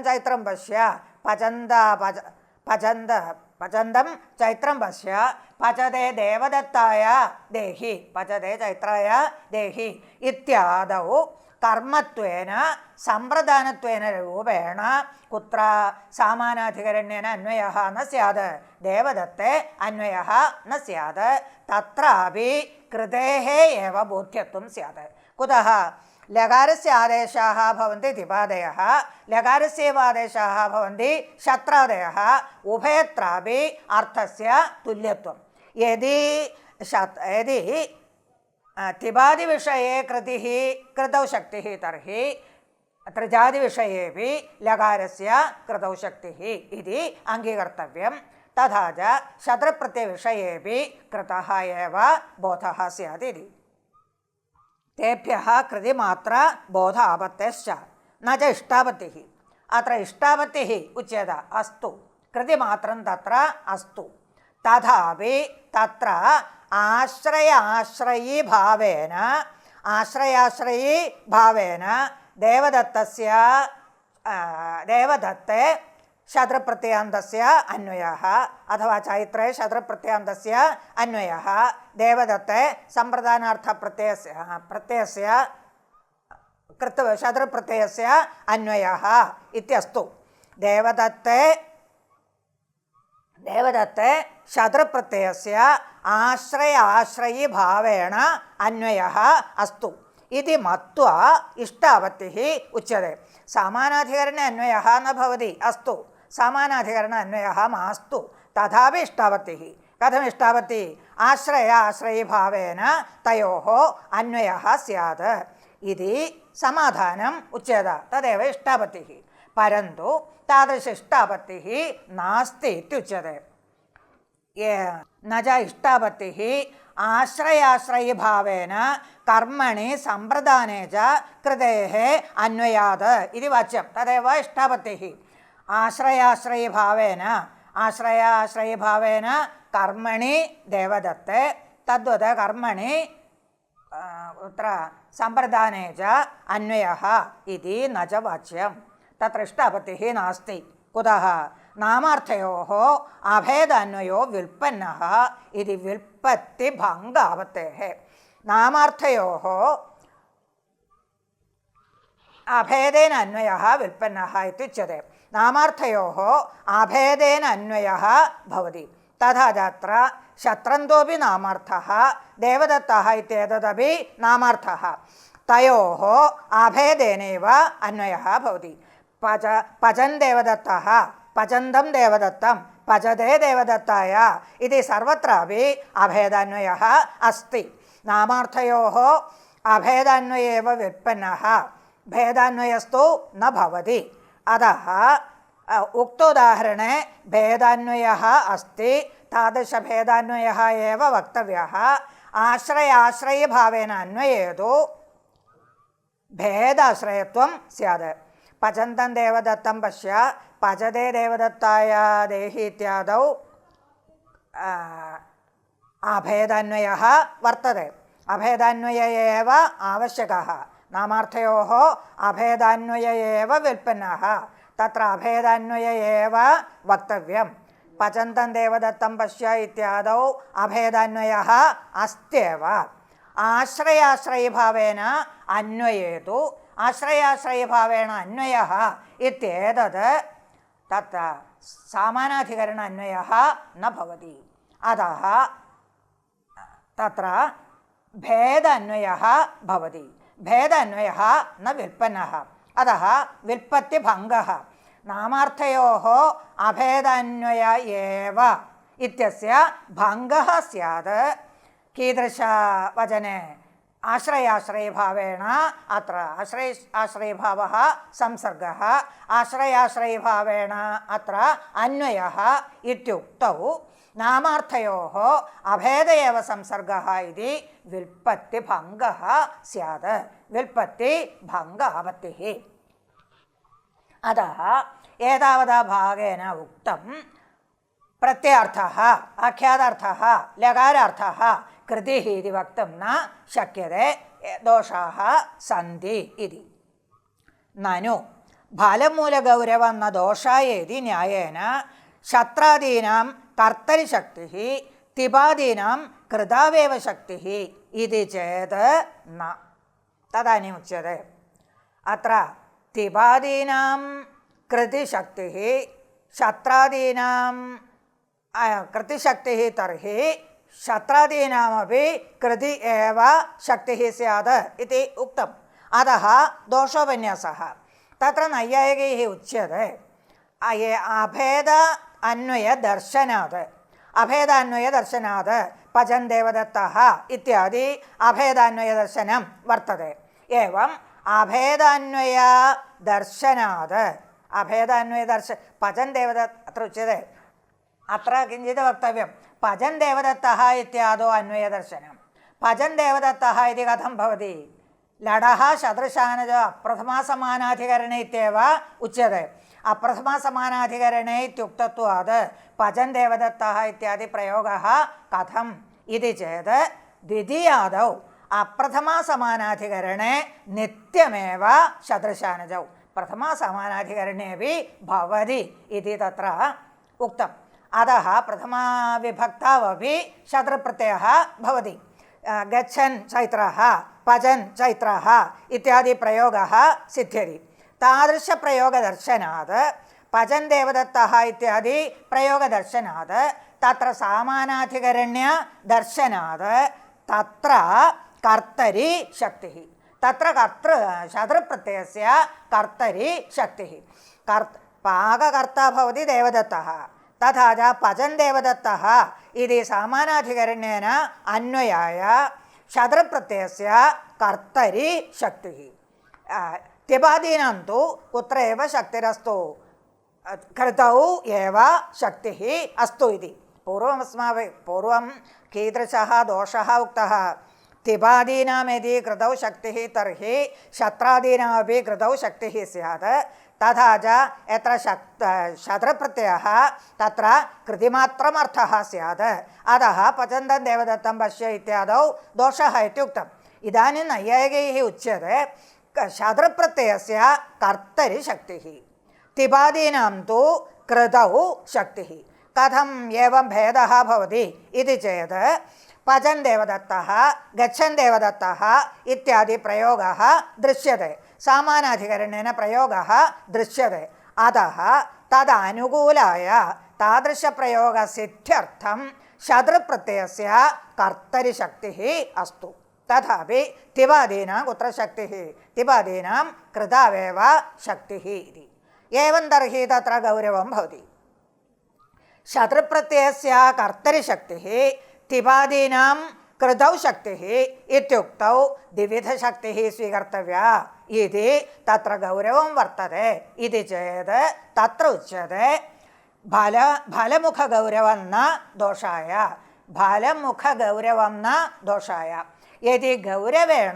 Speaker 1: चैत्रं पश्य पचन्तं चैत्रं पश्य पचते देवदत्ताय देहि पचते चैत्राय देहि इत्यादौ कर्मत्वेन सम्प्रदानत्वेन रूपेण कुत्र सामानाधिकरण्येन अन्वयः न स्यात् देवदत्ते अन्वयः न स्यात् तत्रापि कृतेः एव बोध्यत्वं स्यात्। कुतः लकारस्य आदेशाः भवन्ति तिपादयः लकारस्यैव आदेशाः भवन्ति शत्रादयः उभयत्रापि अर्थस्य तुल्यत्वं यदि तिपादिविषये कृतिः कृतौ शक्तिः तर्हि त्रिजादिविषयेपि लकारस्य कृतौ शक्तिः इति अङ्गीकर्तव्यं तथा च शतृप्रत्ययविषयेपि कृतः एव बोधः स्यात् इति। तेभ्यः कृतिमात्र बोध आपत्तेश्च न च इष्टापत्तिः। अत्र इष्टापत्तिः उच्यते अस्तु कृतिमात्रं तत्र अस्तु तथापि तत्र आश्रयी भावेन देवदत्ते शतृप्रत्ययान्तस्य अन्वयः अथवा चैत्रे शतृप्रत्ययान्तस्य अन्वयः देवदत्ते सम्प्रदानार्थप्रत्ययस्य शतृप्रत्ययस्य अन्वयः इत्यस्तु। देवदत्ते शतृप्रत्ययस्य आश्रयी भावेन अन्वयः अस्तु इति मत्वा इष्टापत्तिः उच्यते। सामानाधिकरणे अन्वयः न भवति अस्तु सामानाधिकरण अन्वयः मास्तु तथापि इष्टापत्तिः। कथम् इष्टापत्तिः? आश्रयी भावेन तयोः अन्वयः स्यात् इति समाधानम् उच्यते तदेव इष्टापत्तिः। परन्तु तादृश इष्टापत्तिः नास्ति इत्युच्यते। न च इष्टापत्तिः आश्रयाश्रयी भावेन कर्मणि सम्प्रदाने च कृतेः अन्वयात् इति वाच्यं तदेव इष्टापत्तिः। आश्रयाश्रयी भावेन कर्मणि देवदत्ते तद्वत् कर्मणि अत्र सम्प्रदाने च अन्वयः इति न च वाच्यं तत्र इष्टापत्तिः नास्ति कुतः नामार्थयोः अभेदान्वयो व्युत्पन्नः इति व्युत्पत्तिभङ्गावत्तेः नामार्थयोः अभेदेन अन्वयः व्युत्पन्नः इत्युच्यते नामार्थयोः अभेदेन अन्वयः भवति तथा तत्र शत्रन्तोऽपि नामार्थः देवदत्तः इत्येतदपि नामार्थः तयोः अभेदेनैव अन्वयः भवति पचन् देवदत्तः पचन्तं देवदत्तं पचते देवदत्ताय इति सर्वत्रापि अभेदान्वयः अस्ति नामार्थयोः अभेदान्वये एव व्युत्पन्नः भेदान्वयस्तु न भवति अतः उक्तोदाहरणे भेदान्वयः अस्ति तादृशभेदान्वयः एव वक्तव्यः आश्रयाश्रयभावेन अन्वयेतु भेदाश्रयत्वं स्यात् पचन्तं देवदत्तं पश्य पचते देवदत्ताय देहि इत्यादौ अभेदान्वयः वर्तते अभेदान्वय एव आवश्यकः नामार्थयोः अभेदान्वय एव व्युत्पन्नः तत्र अभेदान्वय एव वक्तव्यं पचन्तं देवदत्तं पश्य इत्यादौ अभेदान्वयः अस्त्येव आश्रयाश्रयभावेन अन्वयेतु आश्रयाश्रयभावेन अन्वयः इत्येतत् तत्र सामानाधिकरण अन्वयः न भवति अतः तत्र भेद अन्वयः भवति भेद अन्वयः न व्युत्पन्नः अतः व्युत्पत्तिभङ्गः नामार्थयोः अभेदान्वय एव इत्यस्य भङ्गः स्यात् कीदृशवचने आश्रयाश्रयभावेन अत्र आश्रयभावः संसर्गः आश्रयाश्रयभावेन अत्र अन्वयः इत्युक्तौ नामार्थयोः अभेद एव संसर्गः इति व्युत्पत्तिभङ्गः स्यात् व्युत्पत्तिभङ्ग आपत्तिः अतः एतावता भागेन उक्तं प्रत्ययार्थः आख्यातार्थः लकारार्थः कृतिः इति वक्तुं न शक्यते दोषाः सन्ति इति ननु फलमूलगौरवं न दोषायेति न्यायेन शत्रादीनां कर्तरिशक्तिः तिपादीनां कृतावेव शक्तिः इति चेत् न तदानीम् उच्यते अत्र तिपादीनां कृतिशक्तिः शत्रादीनां कृतिशक्तिः तर्हि शत्रादीनामपि कृति एव शक्तिः स्यात् इति उक्तम् अतः दोषोपन्यासः तत्र नैयायिकैः उच्यते अभेद अन्वयदर्शनात् पचन् देवदत्तः इत्यादि अभेदान्वयदर्शनं वर्तते एवम् अभेदान्वयदर्शनात् पचन् देवदत्त अत्र उच्यते अत्र किञ्चित् वक्तव्यं पचन् देवदत्तः इत्यादौ अन्वयदर्शनं पचन् देवदत्तः इति कथं भवति लडः शदृशानज अप्रथमासमानाधिकरणे इत्येव उच्यते अप्रथमासमानाधिकरणे इत्युक्तत्वात् पचन् देवदत्तः इत्यादि प्रयोगः कथम् इति चेत् द्वितीयादौ अप्रथमासमानाधिकरणे नित्यमेव शदृशानजौ प्रथमासमानाधिकरणेपि भवति इति तत्र उक्तम् अतः प्रथमाविभक्तावपि शत्रुप्रत्ययः भवति गच्छन् चैत्रः पचन् चैत्रः इत्यादि प्रयोगः सिद्ध्यति तादृशप्रयोगदर्शनात् पचन् देवदत्तः इत्यादि प्रयोगदर्शनात् तत्र सामानाधिकरण्यदर्शनात् तत्र कर्तरि शक्तिः तत्र शत्रुप्रत्ययस्य कर्तरि शक्तिः पाककर्ता भवति देवदत्तः तथा च पचन् देवदत्तः इति सामानाधिकरण्येन अन्वयाय शत्रुप्रत्ययस्य कर्तरि शक्तिः तिपादीनां तु कुत्र एव शक्तिरस्तु कृतौ एव शक्तिः अस्तु इति पूर्वं कीदृशः दोषः उक्तः तिपादीनां यदि कृतौ शक्तिः तर्हि शत्रादीनामपि कृतौ शक्तिः स्यात् तथा च यत्र शत्रुप्रत्ययः तत्र कृतिमात्रमर्थः स्यात् अतः पचन्तं देवदत्तं पश्य इत्यादौ दोषः इत्युक्तम् इदानीं नैयायिकैः उच्यते शत्रुप्रत्ययस्य कर्तरि शक्तिः तिपादीनां तु कृतौ शक्तिः। कथम् एवं भेदः भवति इति चेत् पचन् देवदत्तः, गच्छन् देवदत्तः इत्यादि प्रयोगः दृश्यते, सामानाधिकरणेन प्रयोगः दृश्यते। अतः तदनुकूलाय तादृशप्रयोगसिद्ध्यर्थं शतृप्रत्ययस्य कर्तरिशक्तिः अस्तु। तथापि तिपादीनां कुत्र शक्तिः? तिपादीनां कृतावेव शक्तिः इति। एवं तर्हि तत्र गौरवं भवति। शतृप्रत्ययस्य कर्तरिशक्तिः तिपादीनां कृतौ शक्तिः इत्युक्तौ द्विविधशक्तिः स्वीकर्तव्या इति तत्र गौरवं वर्तते इति चेत् तत्र उच्यते फलमुखगौरवं न दोषाय, फलमुखगौरवं न दोषाय। यदि गौरवेण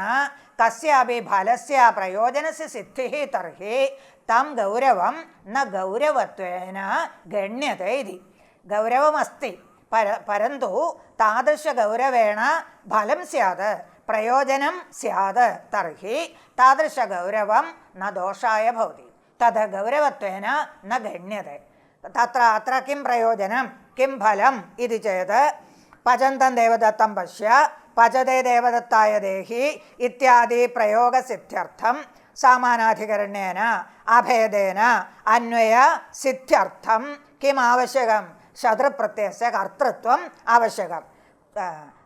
Speaker 1: कस्यापि फलस्य प्रयोजनस्य सिद्धिः तर्हि तं गौरवं न गौरवत्वेन गण्यते इति। गौरवमस्ति परन्तु तादृशगौरवेण फलं स्यात्, प्रयोजनं स्यात् तर्हि तादृशगौरवं न दोषाय भवति, तद् गौरवत्वेन न गण्यते। अत्र किं प्रयोजनं, किं फलम् इति चेत् पचन्तं देवदत्तं पश्य, पचते देवदत्ताय देहि इत्यादि प्रयोगसिद्ध्यर्थं सामानाधिकरणेन अभेदेन अन्वयसिद्ध्यर्थं किम् आवश्यकं? शतृप्रत्ययस्य कर्तृत्वम् आवश्यकं।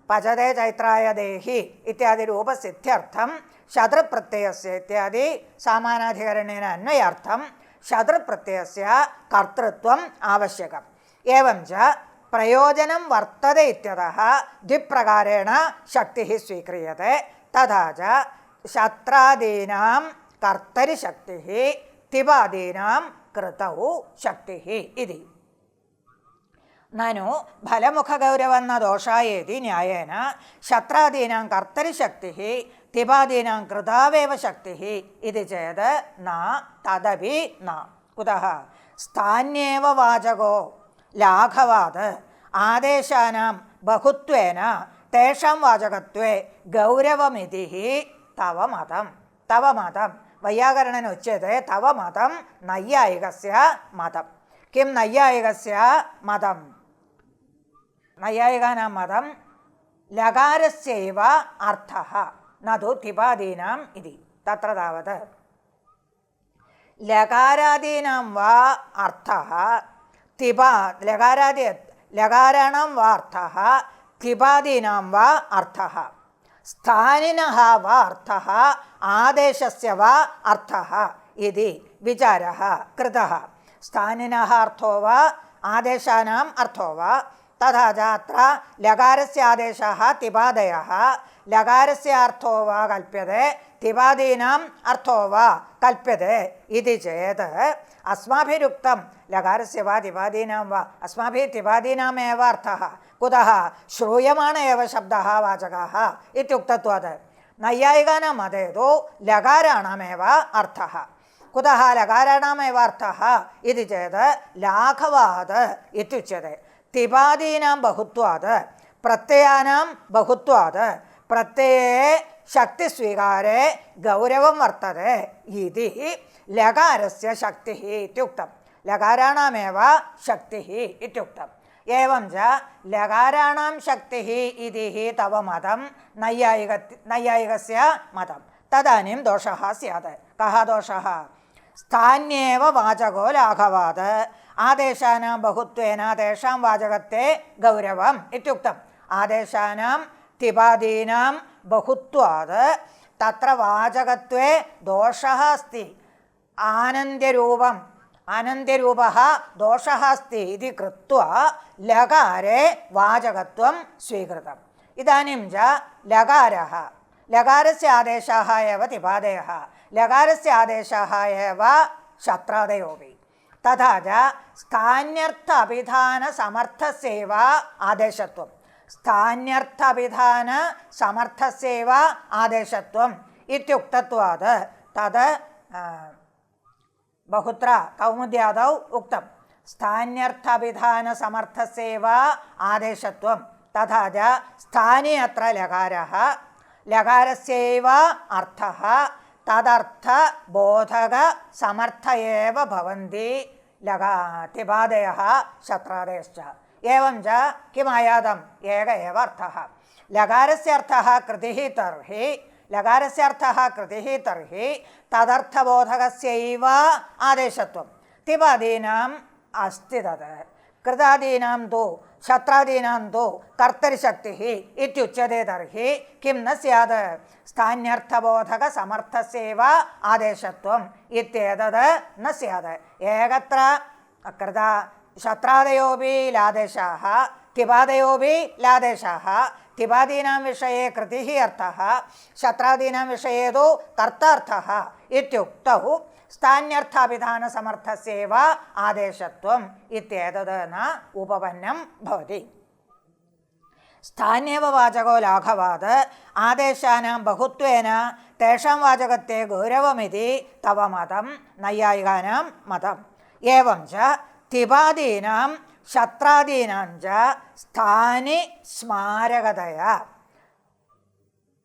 Speaker 1: पचते चैत्राय देहि इत्यादि रूपसिद्ध्यर्थं शतृप्रत्ययस्य इत्यादि सामानाधिकरणेन अन्वयार्थं शतृप्रत्ययस्य कर्तृत्वम् आवश्यकम्। एवं च प्रयोजनं वर्तते इत्यतः द्विप्रकारेण शक्तिः स्वीक्रियते। तथा च शत्रादीनां कर्तरिशक्तिः, तिपादीनां कृतौ शक्तिः इति। ननु फलमुखगौरवं न दोषायेति न्यायेन शत्रादीनां कर्तरिशक्तिः तिपादीनां कृतावेव शक्तिः इति चेत् न, तदपि न। कुतः? स्थान्येव वाचको लाघवात् आदेशानां बहुत्वेन तेषां वाचकत्वे गौरवमिति तव मतं। तव मतं वैयाकरणेन उच्यते तव मतं नैयायिकस्य मतं। किं नैयायिकस्य मतं? नैयायिकानां मतं लकारस्यैव अर्थः न तु तिपादीनाम् इति। तत्र तावत् लकारादीनां वा अर्थः लकाराणां वा अर्थः तिपादीनां वा अर्थः, स्थानिनः वा अर्थः, आदेशस्य वा अर्थः इति विचारः कृतः। स्थानिनः अर्थो वा आदेशानाम् अर्थो वा। तथा च अत्र लकारस्य आदेशः तिपादयः, लकारस्य अर्थो वा कल्प्यते, तिपादीनाम् अर्थो वा कल्प्यते इति चेत् अस्माभिरुक्तं लकारस्य वा तिपादीनां वा, अस्माभिः तिपादीनामेव अर्थः। कुतः? श्रूयमाण एव शब्दः वाचकः इत्युक्तत्वात्। नैयायिकानां मते तु लकाराणामेव अर्थः। कुतः लकाराणामेव अर्थः इति चेत् लाघवात् इत्युच्यते। तिपादीनां बहुत्वात्, प्रत्ययानां बहुत्वात् प्रत्यये शक्तिस्वीकारे गौरवं वर्तते इति लकारस्य शक्तिः इत्युक्तं। लकाराणामेव शक्तिः इत्युक्तम्। एवं च लकाराणां शक्तिः इति तव मतं नैयायिकस्य मतं। तदानीं दोषः स्यात्। कः दोषः? स्थान्येव वाचको लाघवात् आदेशानां बहुत्वेन तेषां वाचकत्वे गौरवम् इत्युक्तम्। आदेशानां तिपादीनां बहुत्वात् तत्र वाचकत्वे दोषः अस्ति। आनन्द्यरूपः दोषः अस्ति इति कृत्वा लकारे वाचकत्वं स्वीकृतम्। इदानीं च लकारस्य आदेशः एव तिपादयः, लकारस्य आदेशः एव शत्रादयोऽपि। तथा च स्थान्यर्थ अभिधानसमर्थस्यैव आदेशत्वं, स्थान्यर्थाभिधानसमर्थस्यैव आदेशत्वम् इत्युक्तत्वात् तद् बहुत्र कौमुद्यादौ उक्तं। स्थान्यर्थाभिधानसमर्थस्यैव आदेशत्वं। तथा च स्थाने अत्र लकारः, लकारस्यैव अर्थः, तदर्थबोधकसमर्थ एव भवन्ति तिपादयः शत्रादयश्च। एवं च किम् आयातम्? एक एव अर्थः। लकारस्य अर्थः कृतिः तर्हि तदर्थबोधकस्यैव आदेशत्वं। तिपादीनाम् अस्ति तत्। कृतादीनां तु शत्रादीनां तु कर्तरिशक्तिः इत्युच्यते। तर्हि किं न स्यात्? स्थान्यर्थबोधकसमर्थस्यैव आदेशत्वम् इत्येतद् न स्यात्। एकत्र कृता शत्रादयोऽपि लादेशाः, तिपादयोऽपि लादेशाः। तिपादीनां विषये कृतिः अर्थः, शत्रादीनां विषये तु कर्तार्थः इत्युक्तौ स्थान्यर्थाभिधानसमर्थस्यैव आदेशत्वम् इत्येतद् न उपपन्नं भवति। स्थान्येव वाचको लाघवात् आदेशानां बहुत्वेन तेषां वाचकत्वे गौरवमिति तव मतं, नैयायिकानां मतम्। एवं च तिपादीनां शत्रादीनां च स्थानि स्मारकतया।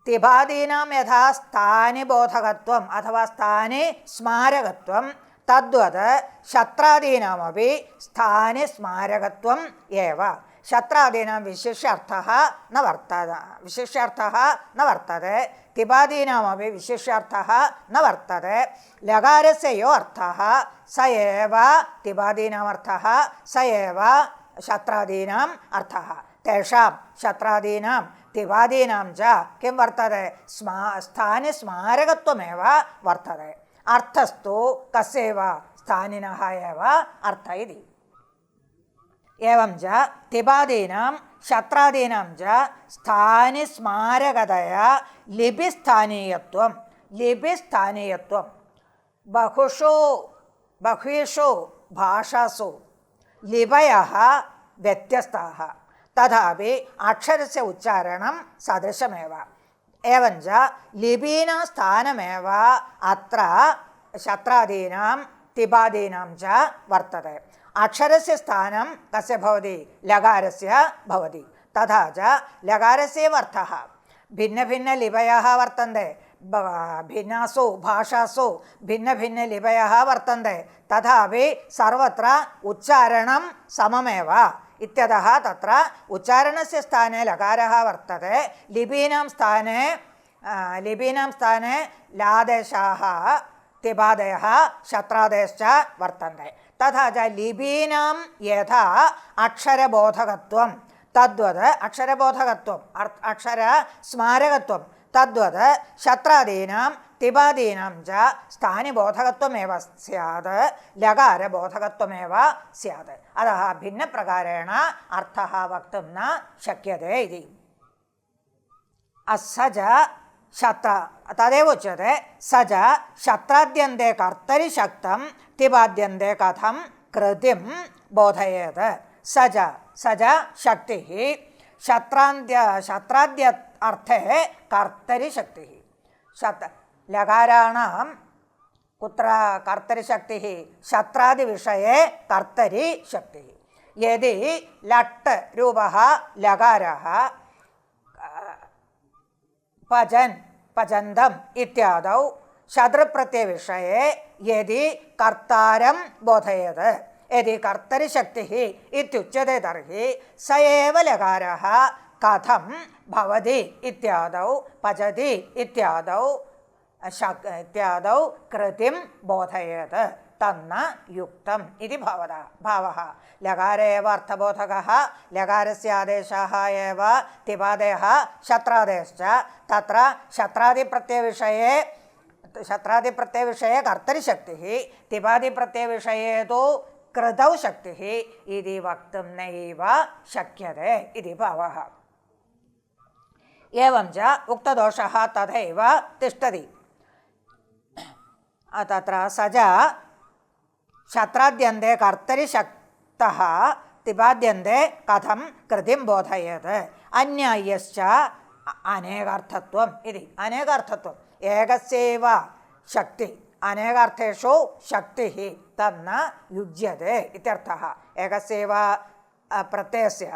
Speaker 1: तिपादीनां यथा स्थानिबोधकत्वम् अथवा स्थानि स्मारकत्वं तद्वत् शत्रादीनामपि स्थानिस्मारकत्वम् एव। शत्रादीनां विशिष्यार्थः न वर्तते, तिपादीनामपि विशिष्यार्थः न वर्तते। लकारस्य यो अर्थः स एव तिपादीनामर्थः, स एव शत्रादीनाम् अर्थः। तेषां शत्रादीनां तिपादीनां च किं वर्तते? स्थानिस्मारकत्वमेव वर्तते। अर्थस्तु कस्यैव? स्थानिनः एव अर्थ इति। एवं च तिपादीनां शत्रादीनां च स्थानिस्मारकतया लिपिस्थानीयत्वं बह्वीषु भाषासु लिपयः व्यत्यस्ताः, तथापि अक्षरस्य उच्चारणं सदृशमेव। एवं च लिपीनां स्थानमेव अत्र शत्रादीनां तिपादीनां च वर्तते। अक्षरस्य स्थानं कस्य भवति? लकारस्य भवति। तथा च लकारस्य अर्थः भिन्नभिन्नलिपयः वर्तन्ते, भिन्नासु भाषासु भिन्नभिन्नलिपयः वर्तन्ते, तथापि सर्वत्र उच्चारणं सममेव इत्यतः तत्र उच्चारणस्य स्थाने लकारः वर्तते। लिपीनां स्थाने लादेशाः तिपादयः शत्रादयश्च वर्तन्ते। तथा च लिपीनां यथा अक्षरबोधकत्वं तद्वत् अक्षरस्मारकत्वं तद्वत् शत्रादीनां तिपादीनां च स्थानिबोधकत्वमेव स्यात्, लकारबोधकत्वमेव स्यात्। अतः भिन्नप्रकारेण अर्थः वक्तुं न शक्यते इति। स च तदेव उच्यते। स च शत्राद्यन्ते कर्तरि शक्तं तिपाद्यन्ते कथं कृतिं बोधयेत्? स च शक्तिः शत्राद्य अर्थे कर्तरि शक्तिः। लकाराणां कुत्र कर्तरि शक्तिः? शत्रादिविषये कर्तरि शक्तिः। यदि लट् रूपः लकारः पचन्तम् इत्यादौ शत्रुप्रत्ययविषये यदि कर्तारं बोधयेत्, यदि कर्तरि शक्तिः इत्युच्यते तर्हि स एव लकारः कथं भवति इत्यादौ पचति इत्यादौ कृतिं बोधयेत् तन्न युक्तम् इति भावः। लकार एव अर्थबोधकः, लकारस्य आदेशाः एव तिपादयः शत्रादयश्च। तत्र शत्रादिप्रत्ययविषये कर्तरि शक्तिः, तिपादिप्रत्ययविषये तु कृतौ शक्तिः इति वक्तुं नैव शक्यते इति भावः। एवं च उक्तदोषः तथैव तिष्ठति। तत्र स च शत्राद्यन्ते कर्तरि शक्तः तिपाद्यन्ते कथं कृतिं बोधयेत्? अन्याय्यश्च अनेकार्थत्वम् इति। अनेकार्थत्वम् एकस्यैव शक्ति अनेकार्थेषु शक्तिः तन्न युज्यते इत्यर्थः। एकस्यैव प्रत्ययस्य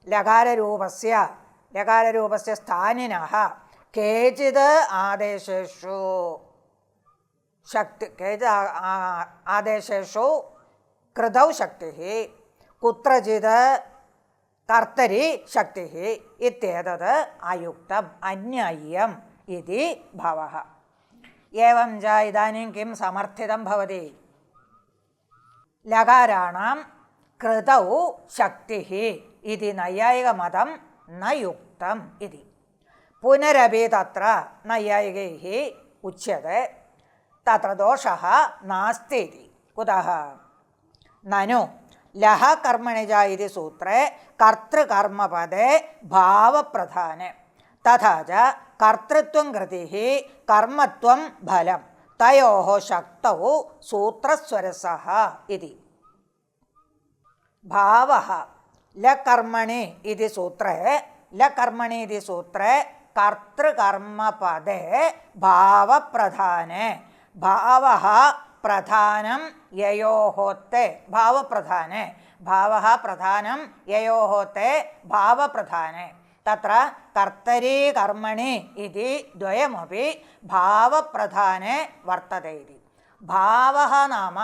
Speaker 1: लकाररूपस्य स्थानिनः केचित् आदेशेषु शक्ति केच आदेशेषु कृतौ शक्तिः कुत्रचित् कर्तरि शक्तिः इत्येतत् अयुक्तम् अन्याय्यम् इति भावः। एवं च इदानीं किं समर्थितं भवति? लकाराणां कृतौ शक्तिः इति नैयायिकमतं न युक्तम् इति। पुनरपि तत्र नैयायिकैः उच्यते तत्र दोषः नास्ति इति। कुतः? ननु लः कर्मणि च इति सूत्रे कर्तृकर्मपदे भावप्रधाने तथा च कर्तृत्वं कृतिः कर्मत्वं फलं तयोः शक्तौ सूत्रस्वरसः इति। भावः लकर्मणि इति सूत्रे कर्तृकर्मपदे भावप्रधाने भावः प्रधानं ययोः ते भावप्रधाने भावः प्रधानं ययोः ते भावप्रधाने तत्र कर्तरि कर्मणि इति द्वयमपि भावप्रधाने वर्तते इति। भावः नाम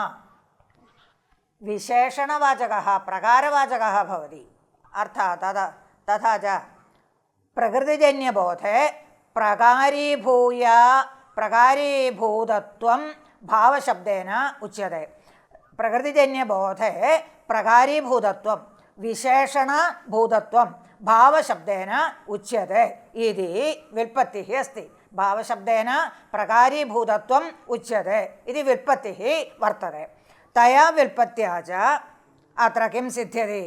Speaker 1: विशेषणवाचकः प्रकारवाचकः भवति। अर्थात् तथा च प्रकृतिजन्यबोधे प्रकारीभूतत्वं भावशब्देन उच्यते। प्रकृतिजन्यबोधे प्रकारीभूतत्वं विशेषणभूतत्वं भावशब्देन उच्यते इति व्युत्पत्तिः अस्ति। भावशब्देन प्रकारीभूतत्वम् उच्यते इति व्युत्पत्तिः वर्तते। तया व्युत्पत्त्या च अत्र किं सिद्ध्यति?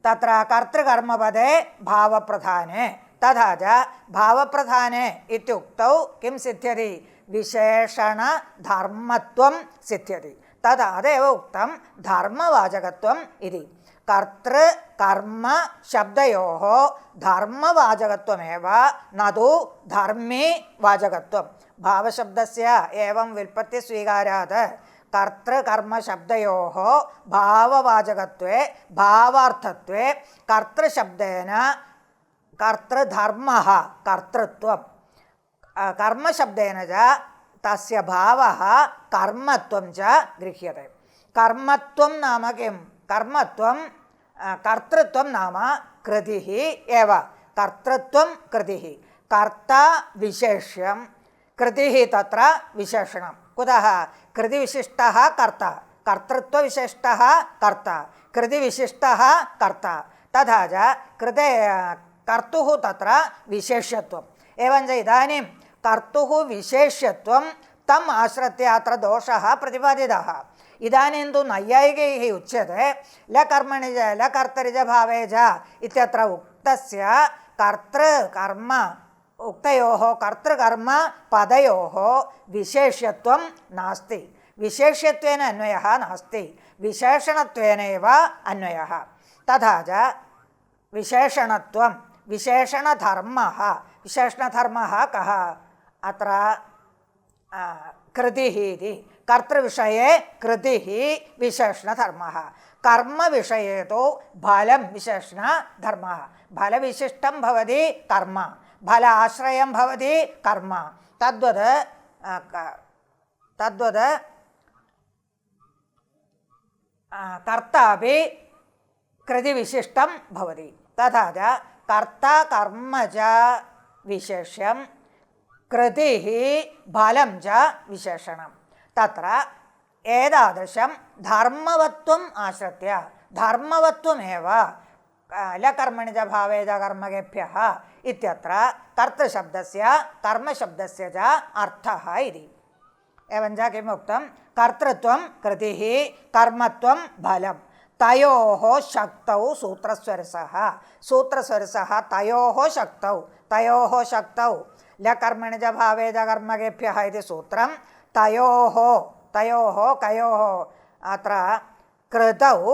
Speaker 1: तत्र कर्तृकर्मपदे भावप्रधाने तथा च भावप्रधाने इत्युक्तौ किं सिद्ध्यति? विशेषणधर्मत्वं सिद्ध्यति। तदेव उक्तं धर्मवाचकत्वम् इति। कर्तृकर्म शब्दयोः धर्मवाचकत्वमेव न तु धर्मी वाचकत्वं। भावशब्दस्य एवं व्युत्पत्तिस्वीकारात् कर्तृकर्मशब्दयोः भाववाचकत्वे भावार्थत्वे कर्तृशब्देन कर्तृधर्मः कर्तृत्वं कर्मशब्देन च तस्य भावः कर्मत्वं च गृह्यते। कर्मत्वं नाम किं? कर्मत्वं कर्तृत्वं नाम कृतिः एव। कर्तृत्वं कृतिः कर्ता विशेष्यं कृतिः तत्र विशेषणं। कुतः? कृतिविशिष्टः कर्ता कर्तृत्वविशिष्टः कर्ता कृतिविशिष्टः कर्ता तथा च कृते कर्तुः तत्र विशेष्यत्वम्। एवञ्च इदानीं कर्तुः विशेष्यत्वं तम् आश्रित्य अत्र दोषः प्रतिपादितः। इदानीं तु नैयायिकैः उच्यते लकर्मणि च लकर्तरि च भावे च इत्यत्र उक्तस्य कर्तृकर्म उक्तयोः कर्तृकर्म पदयोः विशेष्यत्वं नास्ति। विशेष्यत्वेन अन्वयः नास्ति, विशेषणत्वेनैव अन्वयः। तथा च विशेषणत्वं विशेषणधर्मः विशेषणधर्मः कः? अत्र कृतिः इति। कर्तृविषये कृतिः विशेषणधर्मः। कर्मविषये तु फलं विशेषणधर्मः। फलविशिष्टं भवति कर्म, फल आश्रयं भवति कर्म। तद्वद् कर्तापि कृतिविशिष्टं भवति। तथा च कर्ता कर्म च विशेष्यं कृतिः फलं च विशेषणं। तत्र एतादृशं धर्मवत्वम् आश्रित्य धर्मवत्वमेव लकर्मणि च भावे च कर्मकेभ्यः इत्यत्र कर्तृशब्दस्य कर्मशब्दस्य च अर्थः इति। एवञ्च किम् उक्तं? कर्तृत्वं कृतिः कर्मत्वं फलं तयोः शक्तौ सूत्रस्वरसः। सूत्रस्वरसः तयोः शक्तौ लकर्मणि च भावे च कर्मकेभ्यः इति सूत्रं तयोः कयोः अत्र कृतौ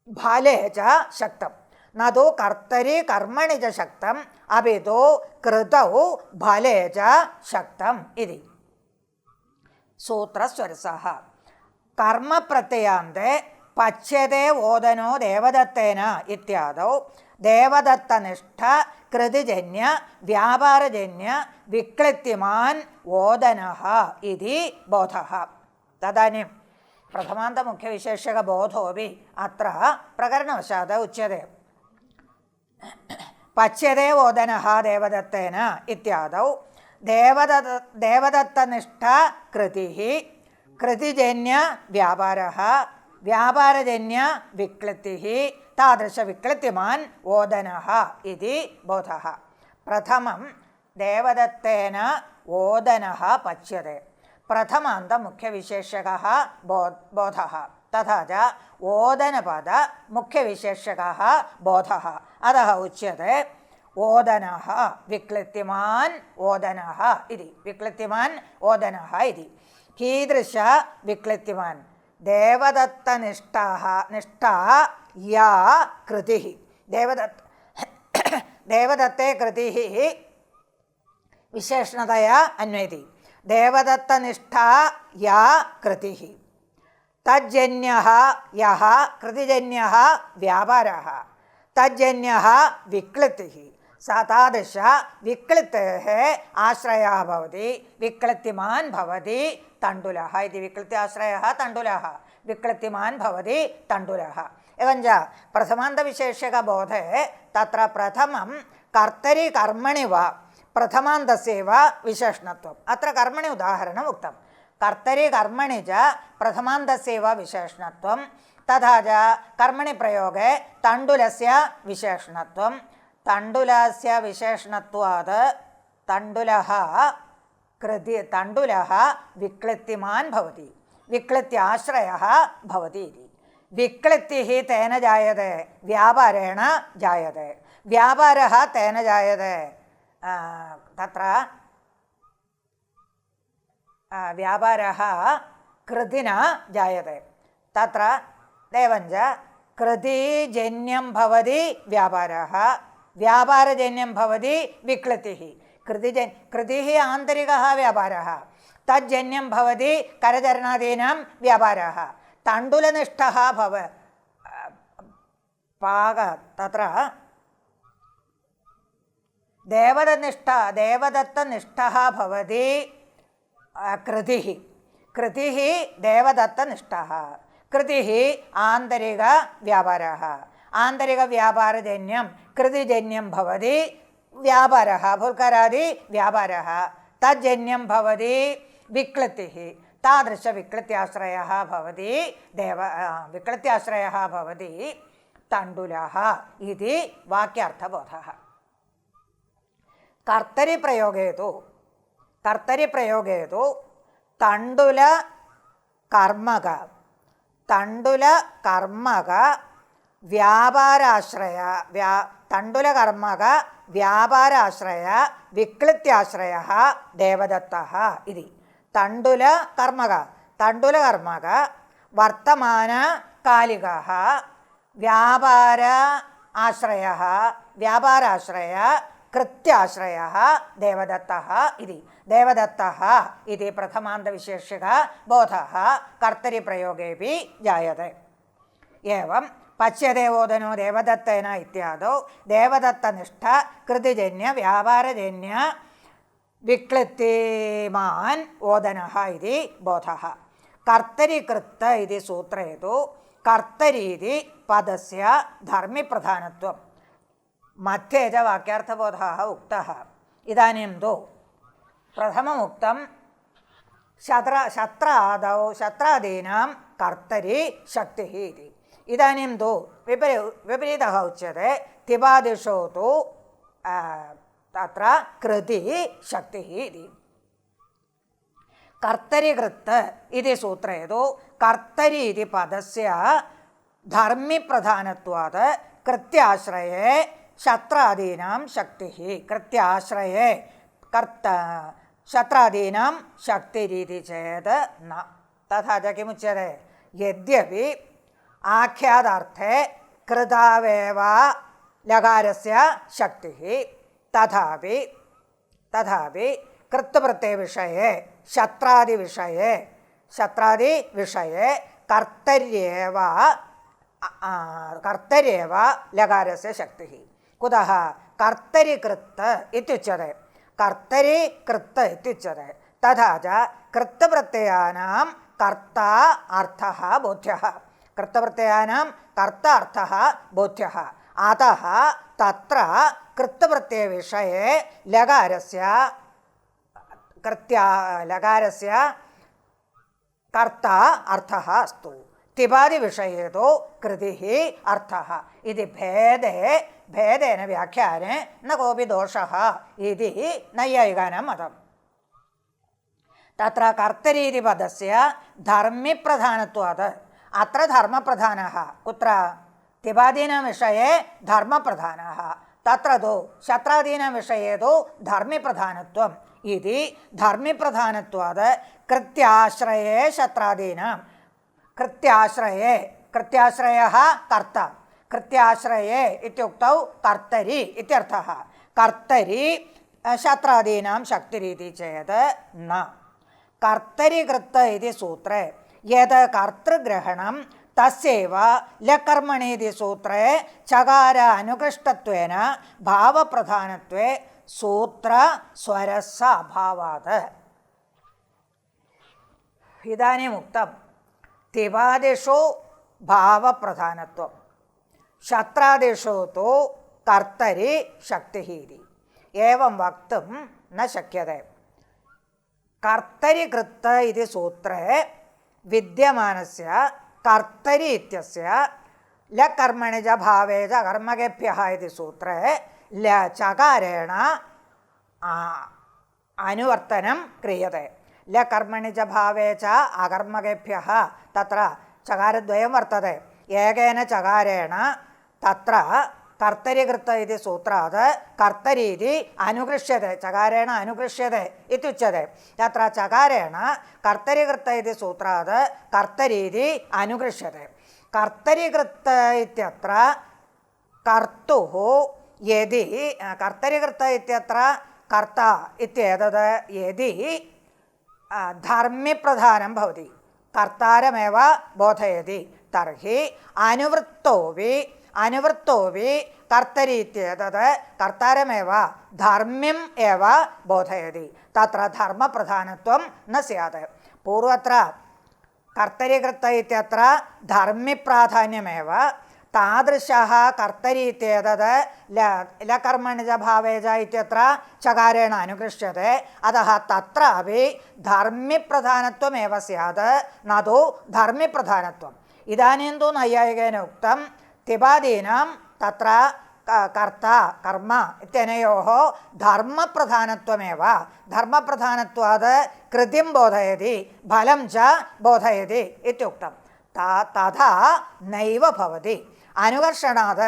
Speaker 1: फले च शक्तं न तु कर्तरि कर्मणि च शक्तम् अपि तु कृतौ फले च शक्तम् इति। सूत्रस्वरसः कर्मप्रत्ययान्ते പച്യതേ ഓദനോ ദേവദത്തേന ഇത്യാദോ ദേവദത്തനിഷ്ഠ കൃതിജന്യ വ്യാപാരജന്യ വിക്ലിത്യമാൻ ഓദനഃ ഇതി ബോധഃ. തദാനീം പ്രഥമാന്തമുഖ്യവിശേഷകബോധോപി അത്ര പ്രകരണവശാത് ഉച്യത്തെ. പച്യതേ ഓദനഃ ദേവദത്തേന ഇത്യാദൗ ദേവദത്തനിഷ്ഠ കൃതിഃ കൃതിജന്യ വ്യാപാരഃ വ്യാപാരജന്യ വിക്ലിത്തിഃ താദൃശവിക്ലിത്യമാൻ ഓദനഃ ഇതി ബോധഃ. പ്രഥമം ദേവദത്തേന ഓദനഃ പച്യത്തെ. പ്രഥമാന്തമുഖ്യവിശേഷകः ബോധः. തഥാ ച ഓദനപദ മുഖ്യവിശേഷകः ബോധः. അതः ഉച്യത്തെ ഓദനഃ വിക്ലിത്യമാൻ ഓദനഃ ഇതി. വിക്ലിത്യമാൻ ഓദനഃ ഇതി. കീദൃശ വിക്ലിത്യമാൻ? ദേവദത്തനിഷ്ഠാ യാ കൃതിഃ. ദേവദത്തേ കൃതിഃ വിശേഷണതയാ അന്വയതി. ദേവദത്തനിഷ്ഠാ യാ കൃതിഃ തജ്ജന്യഃ യഃ കൃതിജന്യഃ വ്യാപാരः തജ്ജന്യഃ വിക്ലിത്തിഃ താദൃശ വിക്ലിത്തേः ആശ്രയः ഭവതി വിക്ലിത്യമാൻ ഭവതി തण्डुलः इति. विक्लित्याश्रयः तण्डुलः विक्लित्यमान् भवति तण्डुलः. एवञ्च प्रथमान्तविशेषकबोधे तत्र प्रथमं कर्तरि कर्मणि वा प्रथमान्तस्यैव विशेषणत्वम्. अत्र कर्मणि उदाहरणम् उक्तं. कर्तरि कर्मणि च प्रथमान्तस्यैव विशेषणत्वं. तथा च कर्मणि प्रयोगे तण्डुलस्य विशेषणत्वं. तण्डुलस्य विशेषणत्वात् तण्डुलः विक्लित्यमान् भवति विक्लित्याश्रयः भवति इति. विक्लित्तिः तेन जायते व्यापारेण जायते. व्यापारः तेन जायते तत्र व्यापारः कृतिना जायते. तत्र एवञ्च कृतिजन्यं भवति व्यापारः व्यापारजन्यं भवति विक्लित्तिः. कृतिः आन्तरिकः व्यापारः तज्जन्यं भवति करचरणादीनां व्यापारः. तण्डुलनिष्ठः तत्र देवदत्तनिष्ठः भवति कृतिः देवदत्तनिष्ठः. कृतिः आन्तरिकव्यापारः आन्तरिकव्यापारजन्यं कृतिजन्यं भवति व्यापारः फुल्करादि व्यापारः तज्जन्यं भवति विक्लित्तिः. तादृशविक्लित्याश्रयः भवति विक्लित्याश्रयः भवति तण्डुलः इति वाक्यार्थबोधः. कर्तरिप्रयोगे तु तण्डुलकर्मक व्यापाराश्रय विक्लित्याश्रयः देवदत्तः इति. तण्डुलकर्मक वर्तमानकालिकः व्यापाराश्रय कृत्याश्रयः देवदत्तः इति. देवदत्तः इति प्रथमान्तविशेषकः बोधः कर्तरिप्रयोगेऽपि जायते. एवं पच्यते ओदनो देवदत्तेन इत्यादौ देवदत्तनिष्ठ कृतिजन्य व्यापारजन्य विक्लित्यमान् ओदनः इति बोधः. कर्तरिकृत् इति सूत्रे तु कर्तरि इति पदस्य धर्मिप्रधानत्वं मध्ये च वाक्यार्थबोधः उक्तः. इदानीं तु प्रथममुक्तं शत्रादीनां कर्तरि शक्तिः इति. इदानीं तु विपरीतः उच्यते. तिबादिषु तु तत्र कृतिः शक्तिः इति. कर्तरिकृत् इति सूत्रे तु कर्तरि इति पदस्य धर्मिप्रधानत्वात् कृत्याश्रये शत्रादीनां शक्तिः. कृत्याश्रये शत्रादीनां शक्तिरिति चेत् न. तथा च किमुच्यते? यद्यपि आख्यातार्थे कृतावेव लकारस्य शक्तिः तथापि कृत्प्रत्ययविषये शत्रादिविषये कर्तर्येव लकारस्य शक्तिः कुतः कर्तरि कृत् इत्युच्यते कर्तरि कृत् इत्युच्यते तथा च कृत्प्रत्ययानां कर्ता अर्थः बोध्यः कृत्प्रत्ययानां कर्ता अर्थः बोध्यः अतः तत्र कृत्प्रत्ययविषये लकारस्य कर्ता अर्थः अस्तु तिबादिविषये तु कृतिः अर्थः इति भेदेन व्याख्याने न कोऽपि दोषः इति नैयायिकानां मतम् तत्र कर्तरि इति पदस्य धर्मिप्रधानत्वात् अत्र धर्मप्रधानः कुत्र तिबादीनां विषये धर्मप्रधानः तत्र तु शत्रादीनां विषये तु धर्मिप्रधानत्वम् इति धर्मिप्रधानत्वात् कृत्याश्रये शत्रादीनां कृत्याश्रयः कर्ता कृत्याश्रये इत्युक्तौ कर्तरि इत्यर्थः कर्तरि शत्रादीनां शक्तिरिति चेत् न कर्तरि कृत् इति सूत्रे यद् कर्तृग्रहणं तस्यैव लकर्मणि इति सूत्रे चकार अनुकृष्टत्वेन भावप्रधानत्वे सूत्रस्वरस्य अभावात् इदानीम् उक्तं तिबादिषु भावप्रधानत्वं शत्रादिषु तु कर्तरि शक्तिः इति एवं वक्तुं न शक्यते कर्तरि कृत् इति सूत्रे विद्यमानस्य कर्तरि इत्यस्य लकर्मणिज भावे च कर्मकेभ्यः इति सूत्रे चकारेण अनुवर्तनं क्रियते लकर्मणिज भावे च अकर्मकेभ्यः तत्र चकारद्वयं वर्तते एकेन चकारेण तत्र कर्तरि कृत् इति सूत्रात् कर्तरि इति अनुगृह्यते चकारेण अनुगृह्यते इत्युच्यते तत्र चकारेण कर्तरि कृत् इति सूत्रात् कर्तरि इति अनुगृह्यते कर्तरि कृत् इत्यत्र कर्तुः यदि कर्तरि कृत् इत्यत्र कर्ता इत्येतद् यदि धर्मिप्रधानं भवति कर्तारमेव बोधयति तर्हि अनुवृत्तोऽपि कर्तरि इत्येतद् कर्तारमेव धर्म्यम् एव बोधयति तत्र धर्मप्रधानत्वं न स्यात् पूर्वत्र कर्तरि कृत् इत्यत्र धर्मिप्राधान्यमेव तादृशः कर्तरि इत्येतद् लकर्मणिज भावे च इत्यत्र चकारेण अनुगृह्यते अतः तत्रापि धर्मिप्रधानत्वमेव स्यात् न तु धर्मिप्रधानत्वम् इदानीं तु नैयायिकेन उक्तं तिबादीनां तत्र कर्ता कर्म इत्यनयोः धर्मप्रधानत्वमेव धर्मप्रधानत्वात् कृतिं बोधयति फलं च बोधयति इत्युक्तं तथा नैव भवति अनुकर्षणात्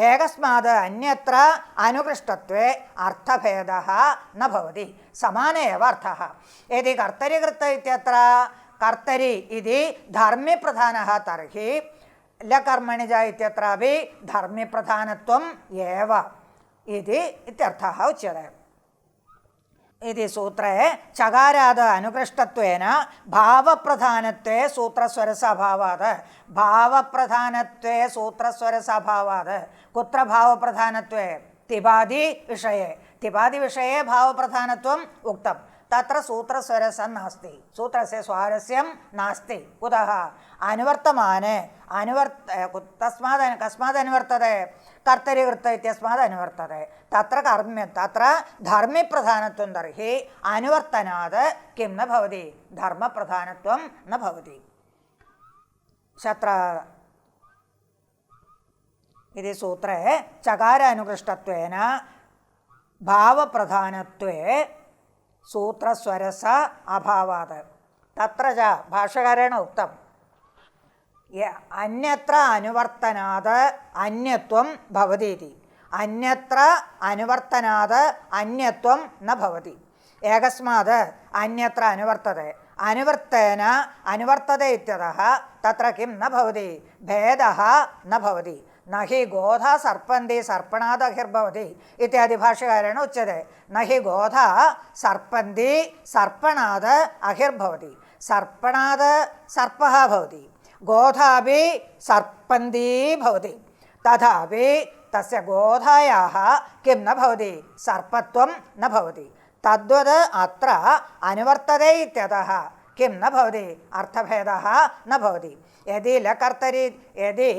Speaker 1: एकस्मात् अन्यत्र अनुकृष्टत्वे अर्थभेदः न भवति समान एव अर्थः यदि कर्तरि कृत् इत्यत्र कर्तरि इति धर्मिप्रधानः तर्हि लकर्मणिज इत्यत्रापि धर्मिप्रधानत्वम् एव इति इत्यर्थः उच्यते इति सूत्रे चकाराद अनुकृष्टत्वेन भावप्रधानत्वे सूत्रस्वरस्य अभावात् भावप्रधानत्वे सूत्रस्वरस्य अभावात् कुत्र भावप्रधानत्वे तिबादिविषये भावप्रधानत्वम् उक्तं तत्र सूत्रस्वरस्य नास्ति सूत्रस्य स्वारस्यं नास्ति कुतः अनुवर्तमाने कस्मात् अनुवर्तते कर्तरि कृत् इत्यस्मात् अनुवर्तते तत्र धर्मिप्रधानत्वं तर्हि अनुवर्तनात् किं न भवति धर्मप्रधानत्वं न भवति शत्र इति सूत्रे चकार अनुकृष्टत्वेन भावप्रधानत्वे सूत्रस्वरस्य अभावात् तत्र च भाष्यकारेण उक्तं अन्यत्र अनुवर्तनात् अन्यत्वं भवति इति अन्यत्र अनुवर्तनात् अन्यत्वं न भवति एकस्मात् अन्यत्र अनुवर्तते अनुवर्तेन अनुवर्तते इत्यतः तत्र किं न भवति भेदः न भवति न हि गोधा सर्पन्ति सर्पणादहिर्भवति इत्यादि भाष्यकारेण उच्यते न हि गोधा सर्पन्ति सर्पणाद् अहिर्भवति सर्पणाद् सर्पः भवति गोधापि सर्पन्ती भवति तथापि तस्य गोधायाः किं न भवति सर्पत्वं न भवति तद्वद् अत्र अनुवर्तते इत्यतः किं न भवति अर्थभेदः न भवति यदि लकर्तरि यदि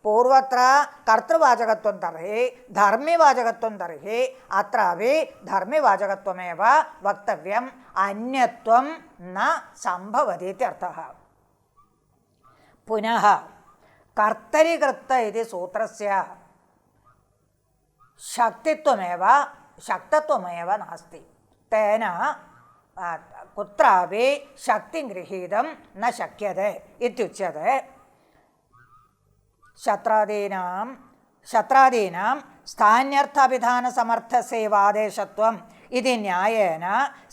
Speaker 1: पूर्वत्र कर्तृवाचकत्वं तर्हि धर्मिवाचकत्वं तर्हि अत्रापि धर्मिवाचकत्वमेव वक्तव्यम् अन्यत्वं न सम्भवति इत्यर्थः पुनः कर्तरिकृत इति सूत्रस्य शक्तत्वमेव नास्ति तेन कुत्रापि शक्तिं गृहीतुं न शक्यते इत्युच्यते शत्रादीनां स्थान्यर्थाभिधानसमर्थस्यैवादेशत्वम् इति न्यायेन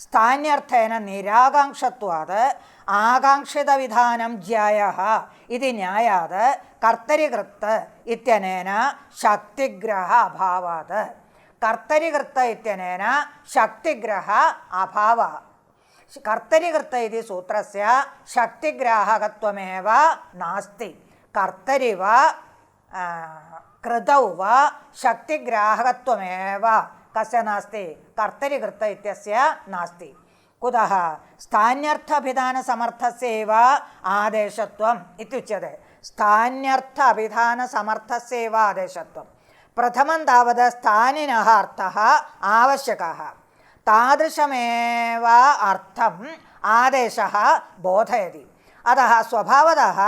Speaker 1: स्थान्यर्थेन निराकाङ्क्षत्वात् आकाङ्क्षितविधानं ज्यायः इति न्यायात् कर्तरिकृत इत्यनेन शक्तिग्रह अभावात् कर्तरिकृत इत्यनेन शक्तिग्रह अभावः कर्तरिकृत इति सूत्रस्य शक्तिग्राहकत्वमेव नास्ति कर्तरि वा कृतौ वा शक्तिग्राहकत्वमेव कस्य नास्ति कर्तरिकृत इत्यस्य नास्ति कुतः स्थान्यर्थाभिधानसमर्थस्यैव आदेशत्वम् इत्युच्यते स्थान्यर्थ अभिधानसमर्थस्यैव आदेशत्वं प्रथमं तावत् स्थानिनः अर्थः आवश्यकः तादृशमेव अर्थम् आदेशः बोधयति अतः स्वभावतः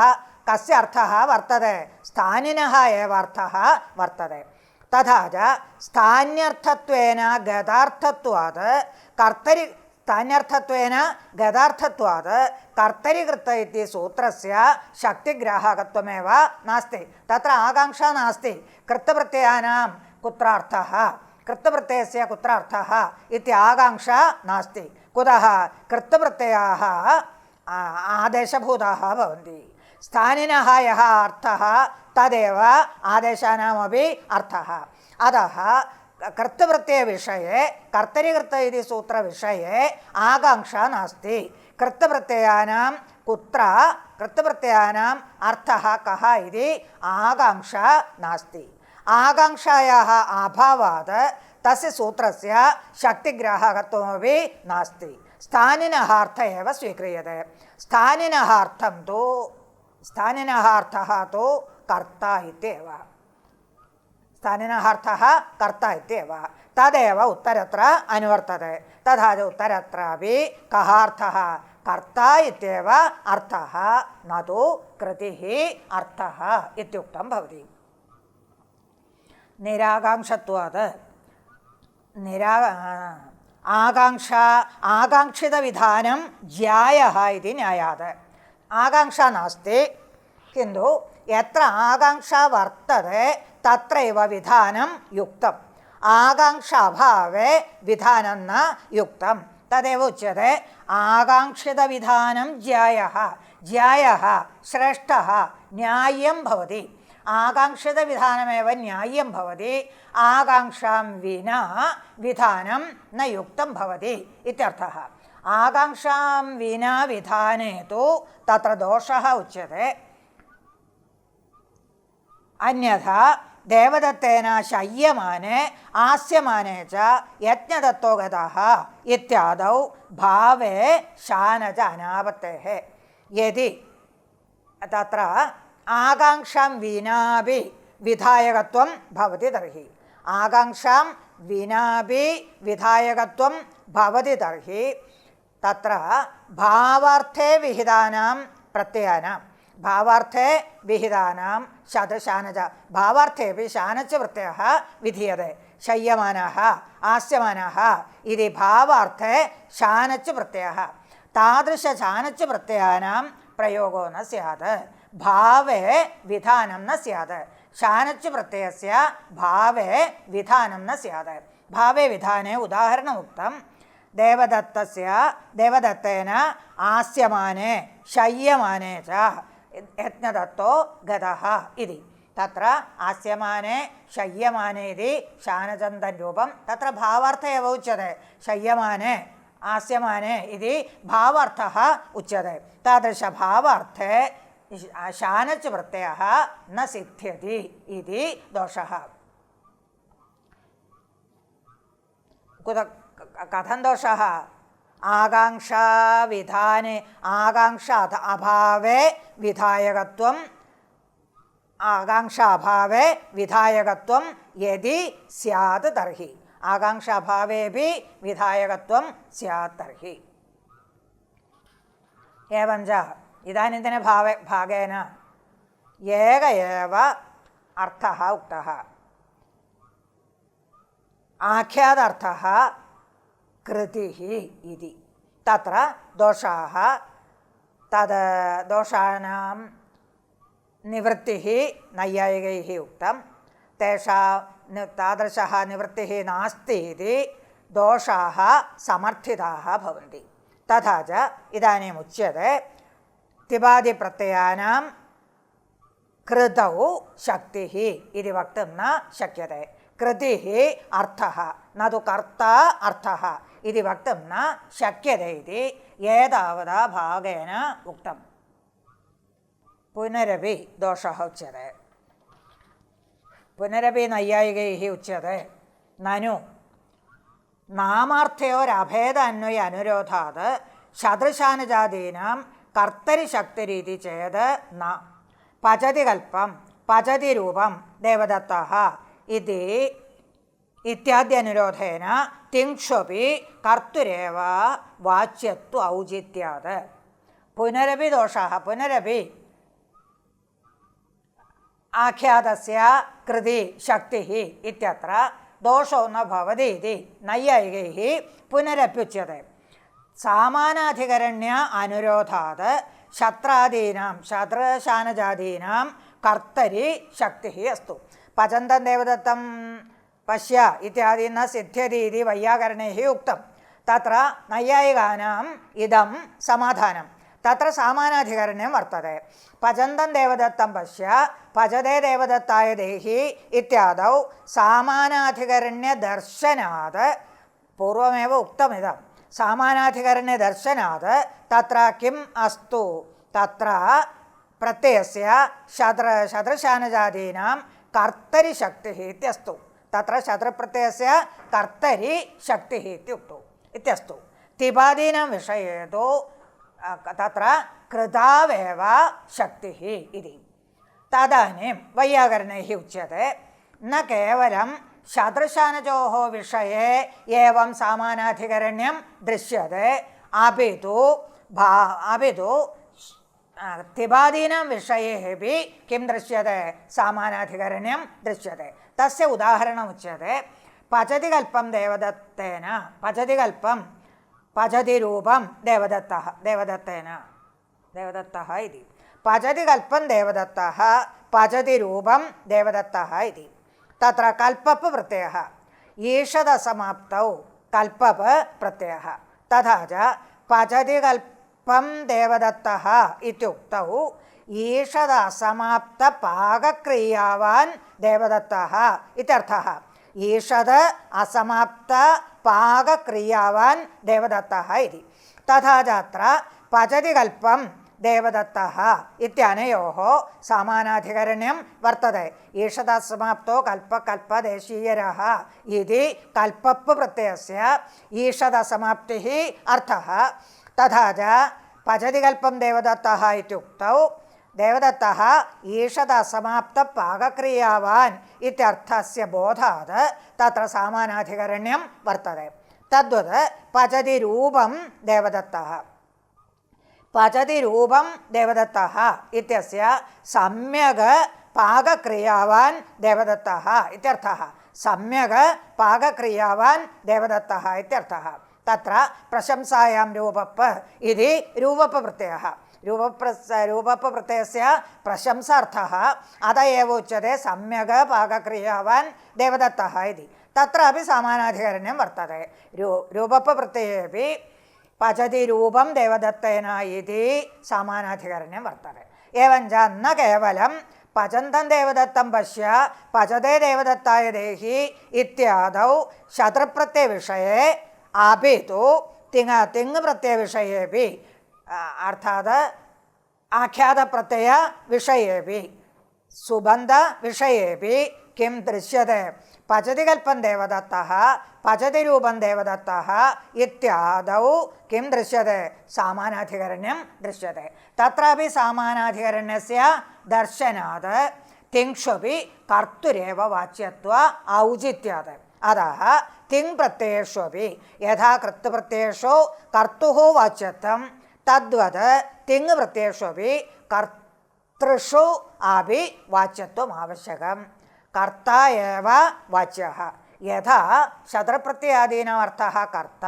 Speaker 1: कस्य अर्थः वर्तते स्थानिनः एव अर्थः वर्तते तथा च स्थान्यर्थत्वेन गतार्थत्वात् कर्तरिकृत इति सूत्रस्य शक्तिग्राहकत्वमेव नास्ति तत्र आकाङ्क्षा नास्ति कृतप्रत्ययानां कुत्र अर्थः कृतप्रत्ययस्य कुत्र अर्थः इति आकाङ्क्षा नास्ति कुतः कृतप्रत्ययाः आदेशभूताः भवन्ति स्थानिनः यः अर्थः तदेव आदेशानामपि अर्थः अतः कर्तृप्रत्ययविषये कर्तरिकृत इति सूत्रविषये आकाङ्क्षा नास्ति कृतप्रत्ययानां कुत्र कृतप्रत्ययानाम् अर्थः कः इति आकाङ्क्षा नास्ति आकाङ्क्षायाः अभावात् तस्य सूत्रस्य शक्तिग्राहकत्वमपि नास्ति स्थानिनः अर्थः एव स्वीक्रियते स्थानिनः अर्थः तु कर्ता इत्येव स्थानिनः अर्थः कर्ता इत्येव तदेव उत्तरत्र अनुवर्तते तथा च उत्तरत्रापि कः अर्थः कर्ता इत्येव अर्थः न तु कृतिः अर्थः इत्युक्तं भवति निराकाङ्क्षत्वात् आकाङ्क्षितविधानं ज्यायः इति न्यायात् आकाङ्क्षा नास्ति किन्तु यत्र आकाङ्क्षा वर्तते तत्रैव विधानं युक्तम् आकाङ्क्षा अभावे विधानं न युक्तं तदेव उच्यते आकाङ्क्षितविधानं ज्यायः श्रेष्ठः न्याय्यं भवति आकाङ्क्षितविधानमेव न्याय्यं भवति आकाङ्क्षां विना विधानं न युक्तं भवति इत्यर्थः आकाङ्क्षां विना विधाने तु तत्र दोषः उच्यते अन्यथा देवदत्तेन शय्यमाने आस्यमाने च यज्ञदत्तो गतः इत्यादौ भावे शानच अनापत्तेः यदि तत्र आकाङ्क्षां विनापि विधायकत्वं भवति तर्हि आकाङ्क्षां विनापि विधायकत्वं भवति तर्हि तत्र भावार्थे विहितानां प्रत्ययानां भावार्थे विहितानां शतशानच भावार्थेपि शानच प्रत्ययः विधीयते शय्यमानः आस्यमानः इति भावार्थे शानच प्रत्ययः तादृशशानच प्रत्ययानां प्रयोगो न स्यात् भावे विधानं न स्यात् शानच प्रत्ययस्य भावे विधानं न स्यात् भावे विधाने उदाहरणमुक्तं देवदत्तेन आस्यमाने शय्यमाने च यज्ञदत्तो गतः इति तत्र आस्यमाने शय्यमाने इति शानचन्दरूपं तत्र भावार्थः एव उच्यते शय्यमाने आस्यमाने इति भावार्थः उच्यते तादृशभावार्थे शानच् प्रत्ययः न सिद्ध्यति इति दोषः। कथं दोषः? आकाङ्क्षाविधाने आकाङ्क्षा अभावे विधायकत्वं आकाङ्क्षा अभावे विधायकत्वं यदि स्यात् तर्हि आकाङ्क्षा अभावेपि विधायकत्वं स्यात् तर्हि। एवञ्च इदानीन्तन भागेन एक एव अर्थः उक्तः। आख्यातार्थः कृतिः इति। तत्र दोषाः तद् दोषाणां निवृत्तिः नैयायिकैः उक्तं। तादृशः निवृत्तिः नास्ति इति दोषाः समर्थिताः भवन्ति। तथा च इदानीम् उच्यते तिबादिप्रत्ययानां कृतौ शक्तिः इति वक्तुं न शक्यते। कृतिः अर्थः न तु कर्ता अर्थः इति वक्तुं न शक्यते इति एतावता भागेन उक्तं। पुनरपि दोषः उच्यते। पुनरपि नैयायिकैः उच्यते ननु नामार्थयोरभेद अन्वय अनुरोधात् शदृशानुजातीनां कर्तरिशक्तिरिति चेत् न पचति कल्पं पचति रूपं देवदत्तः इति इत्याद्यनुरोधेन तिङ्क्षोपि कर्तुरेव वाच्यत्व औचित्यात्। पुनरपि दोषः पुनरपि आख्यातस्य कृति शक्तिः इत्यत्र दोषो न भवति इति नैयायिकैः पुनरप्युच्यते। सामानाधिकरण्य अनुरोधात् शत्रादीनां शतृशानजातीनां कर्तरि शक्तिः अस्तु। पचन्तं देवदत्तं पश्य इत्यादि न सिद्ध्यति इति वैयाकरणैः उक्तं। तत्र नैयायिकानाम् इदं समाधानं। तत्र सामानाधिकरण्यं वर्तते। पचन्तं देवदत्तं पश्य पचते देवदत्ताय देहि इत्यादौ सामानाधिकरण्यदर्शनात् पूर्वमेव उक्तमिदं। सामानाधिकरण्यदर्शनात् तत्र किम् अस्तु? तत्र प्रत्ययस्य शतृशानजातीनां कर्तरि शक्तिः इत्यस्तु। तत्र शतृप्रत्ययस्य कर्तरि शक्तिः इत्यस्तु। तिबादीनां विषये तु तत्र कृतावेव शक्तिः इति। तदानीं वैयाकरणैः उच्यते न केवलं शतृशानजोः विषये एवं सामानाधिकरण्यं दृश्यते अपि तु तिबादीनां विषये अपि किं दृश्यते? सामानाधिकरण्यं दृश्यते। तस्य उदाहरणम् उच्यते पचति कल्पं देवदत्तेन पचति कल्पं पचति रूपं देवदत्तः इति। पचति कल्पं देवदत्तः पचति रूपं देवदत्तः इति। तत्र कल्पप् प्रत्ययः ईषदसमाप्तौ कल्पप् प्रत्ययः। तथा च पचति कल्पं देवदत्तः इत्युक्तौ ईषदसमाप्तपाकक्रियावान् देवदत्तः इत्यर्थः। ईषद असमाप्तपाकक्रियावान् देवदत्तः इति। तथा च अत्र पचति कल्पं देवदत्तः इत्यनयोः समानाधिकरण्यं वर्तते। ईषदसमाप्तो कल्पदेशीयरः इति कल्पप् प्रत्ययस्य ईषदसमाप्तिः अर्थः। तथा च पचति कल्पं देवदत्तः इत्युक्तौ देवदत्तः ईषदसमाप्तपाकक्रियावान् इत्यर्थस्य बोधात् तत्र समानाधिकरण्यं वर्तते। तद्वत् पचति रूपं देवदत्तः पचति रूपं देवदत्तः इत्यस्य सम्यक् पाकक्रियावान् देवदत्तः इत्यर्थः। सम्यक् पाकक्रियावान् देवदत्तः इत्यर्थः। तत्र प्रशंसायां रूपप् इति रूपप् प्रत्ययः। रूपप् प्रत्ययस्य प्रशंसार्थः अत एव उच्यते सम्यक् पाकक्रियावान् देवदत्तः इति। तत्रापि समानाधिकरण्यं वर्तते। रूपप् प्रत्ययेपि पचति रूपं देवदत्तेन इति समानाधिकरण्यं वर्तते। एवञ्च न केवलं पचन्तं देवदत्तं पश्य पचते देवदत्ताय देहि इत्यादौ शतृप्रत्ययविषये अपि तु तिङ् प्रत्ययविषयेपि अर्थात् ആഖ്യാതപ്രത്യയ വിഷയേപി സുബന്ധ വിഷയേപി കിം ദൃശ്യത്തെ പചതി കൽപ്പം ദേവദത്തഃ പചതി രൂപം ദേവദത്തഃ ഇത്യാദൗ കിം ദൃശ്യത്തെ സാമാനാധികരണ്യം ദൃശ്യത്തെ തത്രാപി സാമാനാധികരണ്യസ്യ ദർശനാത് തിങ്ഷ്വപി കർത്തുരേവ വാച്യത്വ ഔചിത്യാത് അതഃ തിങ് പ്രത്യയേഷ്വപി യഥാ കർത്തൃപ്രത്യയേഷു കർത്തുഃ വാച്യത്വം തദ്വത് തിങ് പ്രത്യയേഷ്വപി കർത്തൃഷു അപി വാച്യത്വം ആവശ്യകം കർത്ത ഏവ വാച്യഃ യഥാ ശതൃപ്രത്യയാദീനമർത്ഥഃ കർത്ത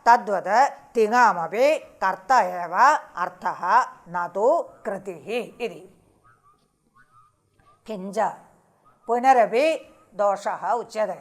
Speaker 1: തദ്വത് തിങ്ങാമപി കർത്ത ഏവ അർത്ഥഃ നതു കൃതിഃ ഇതി. കിഞ്ച പുനരപി ദോഷഃ ഉച്യത്തെ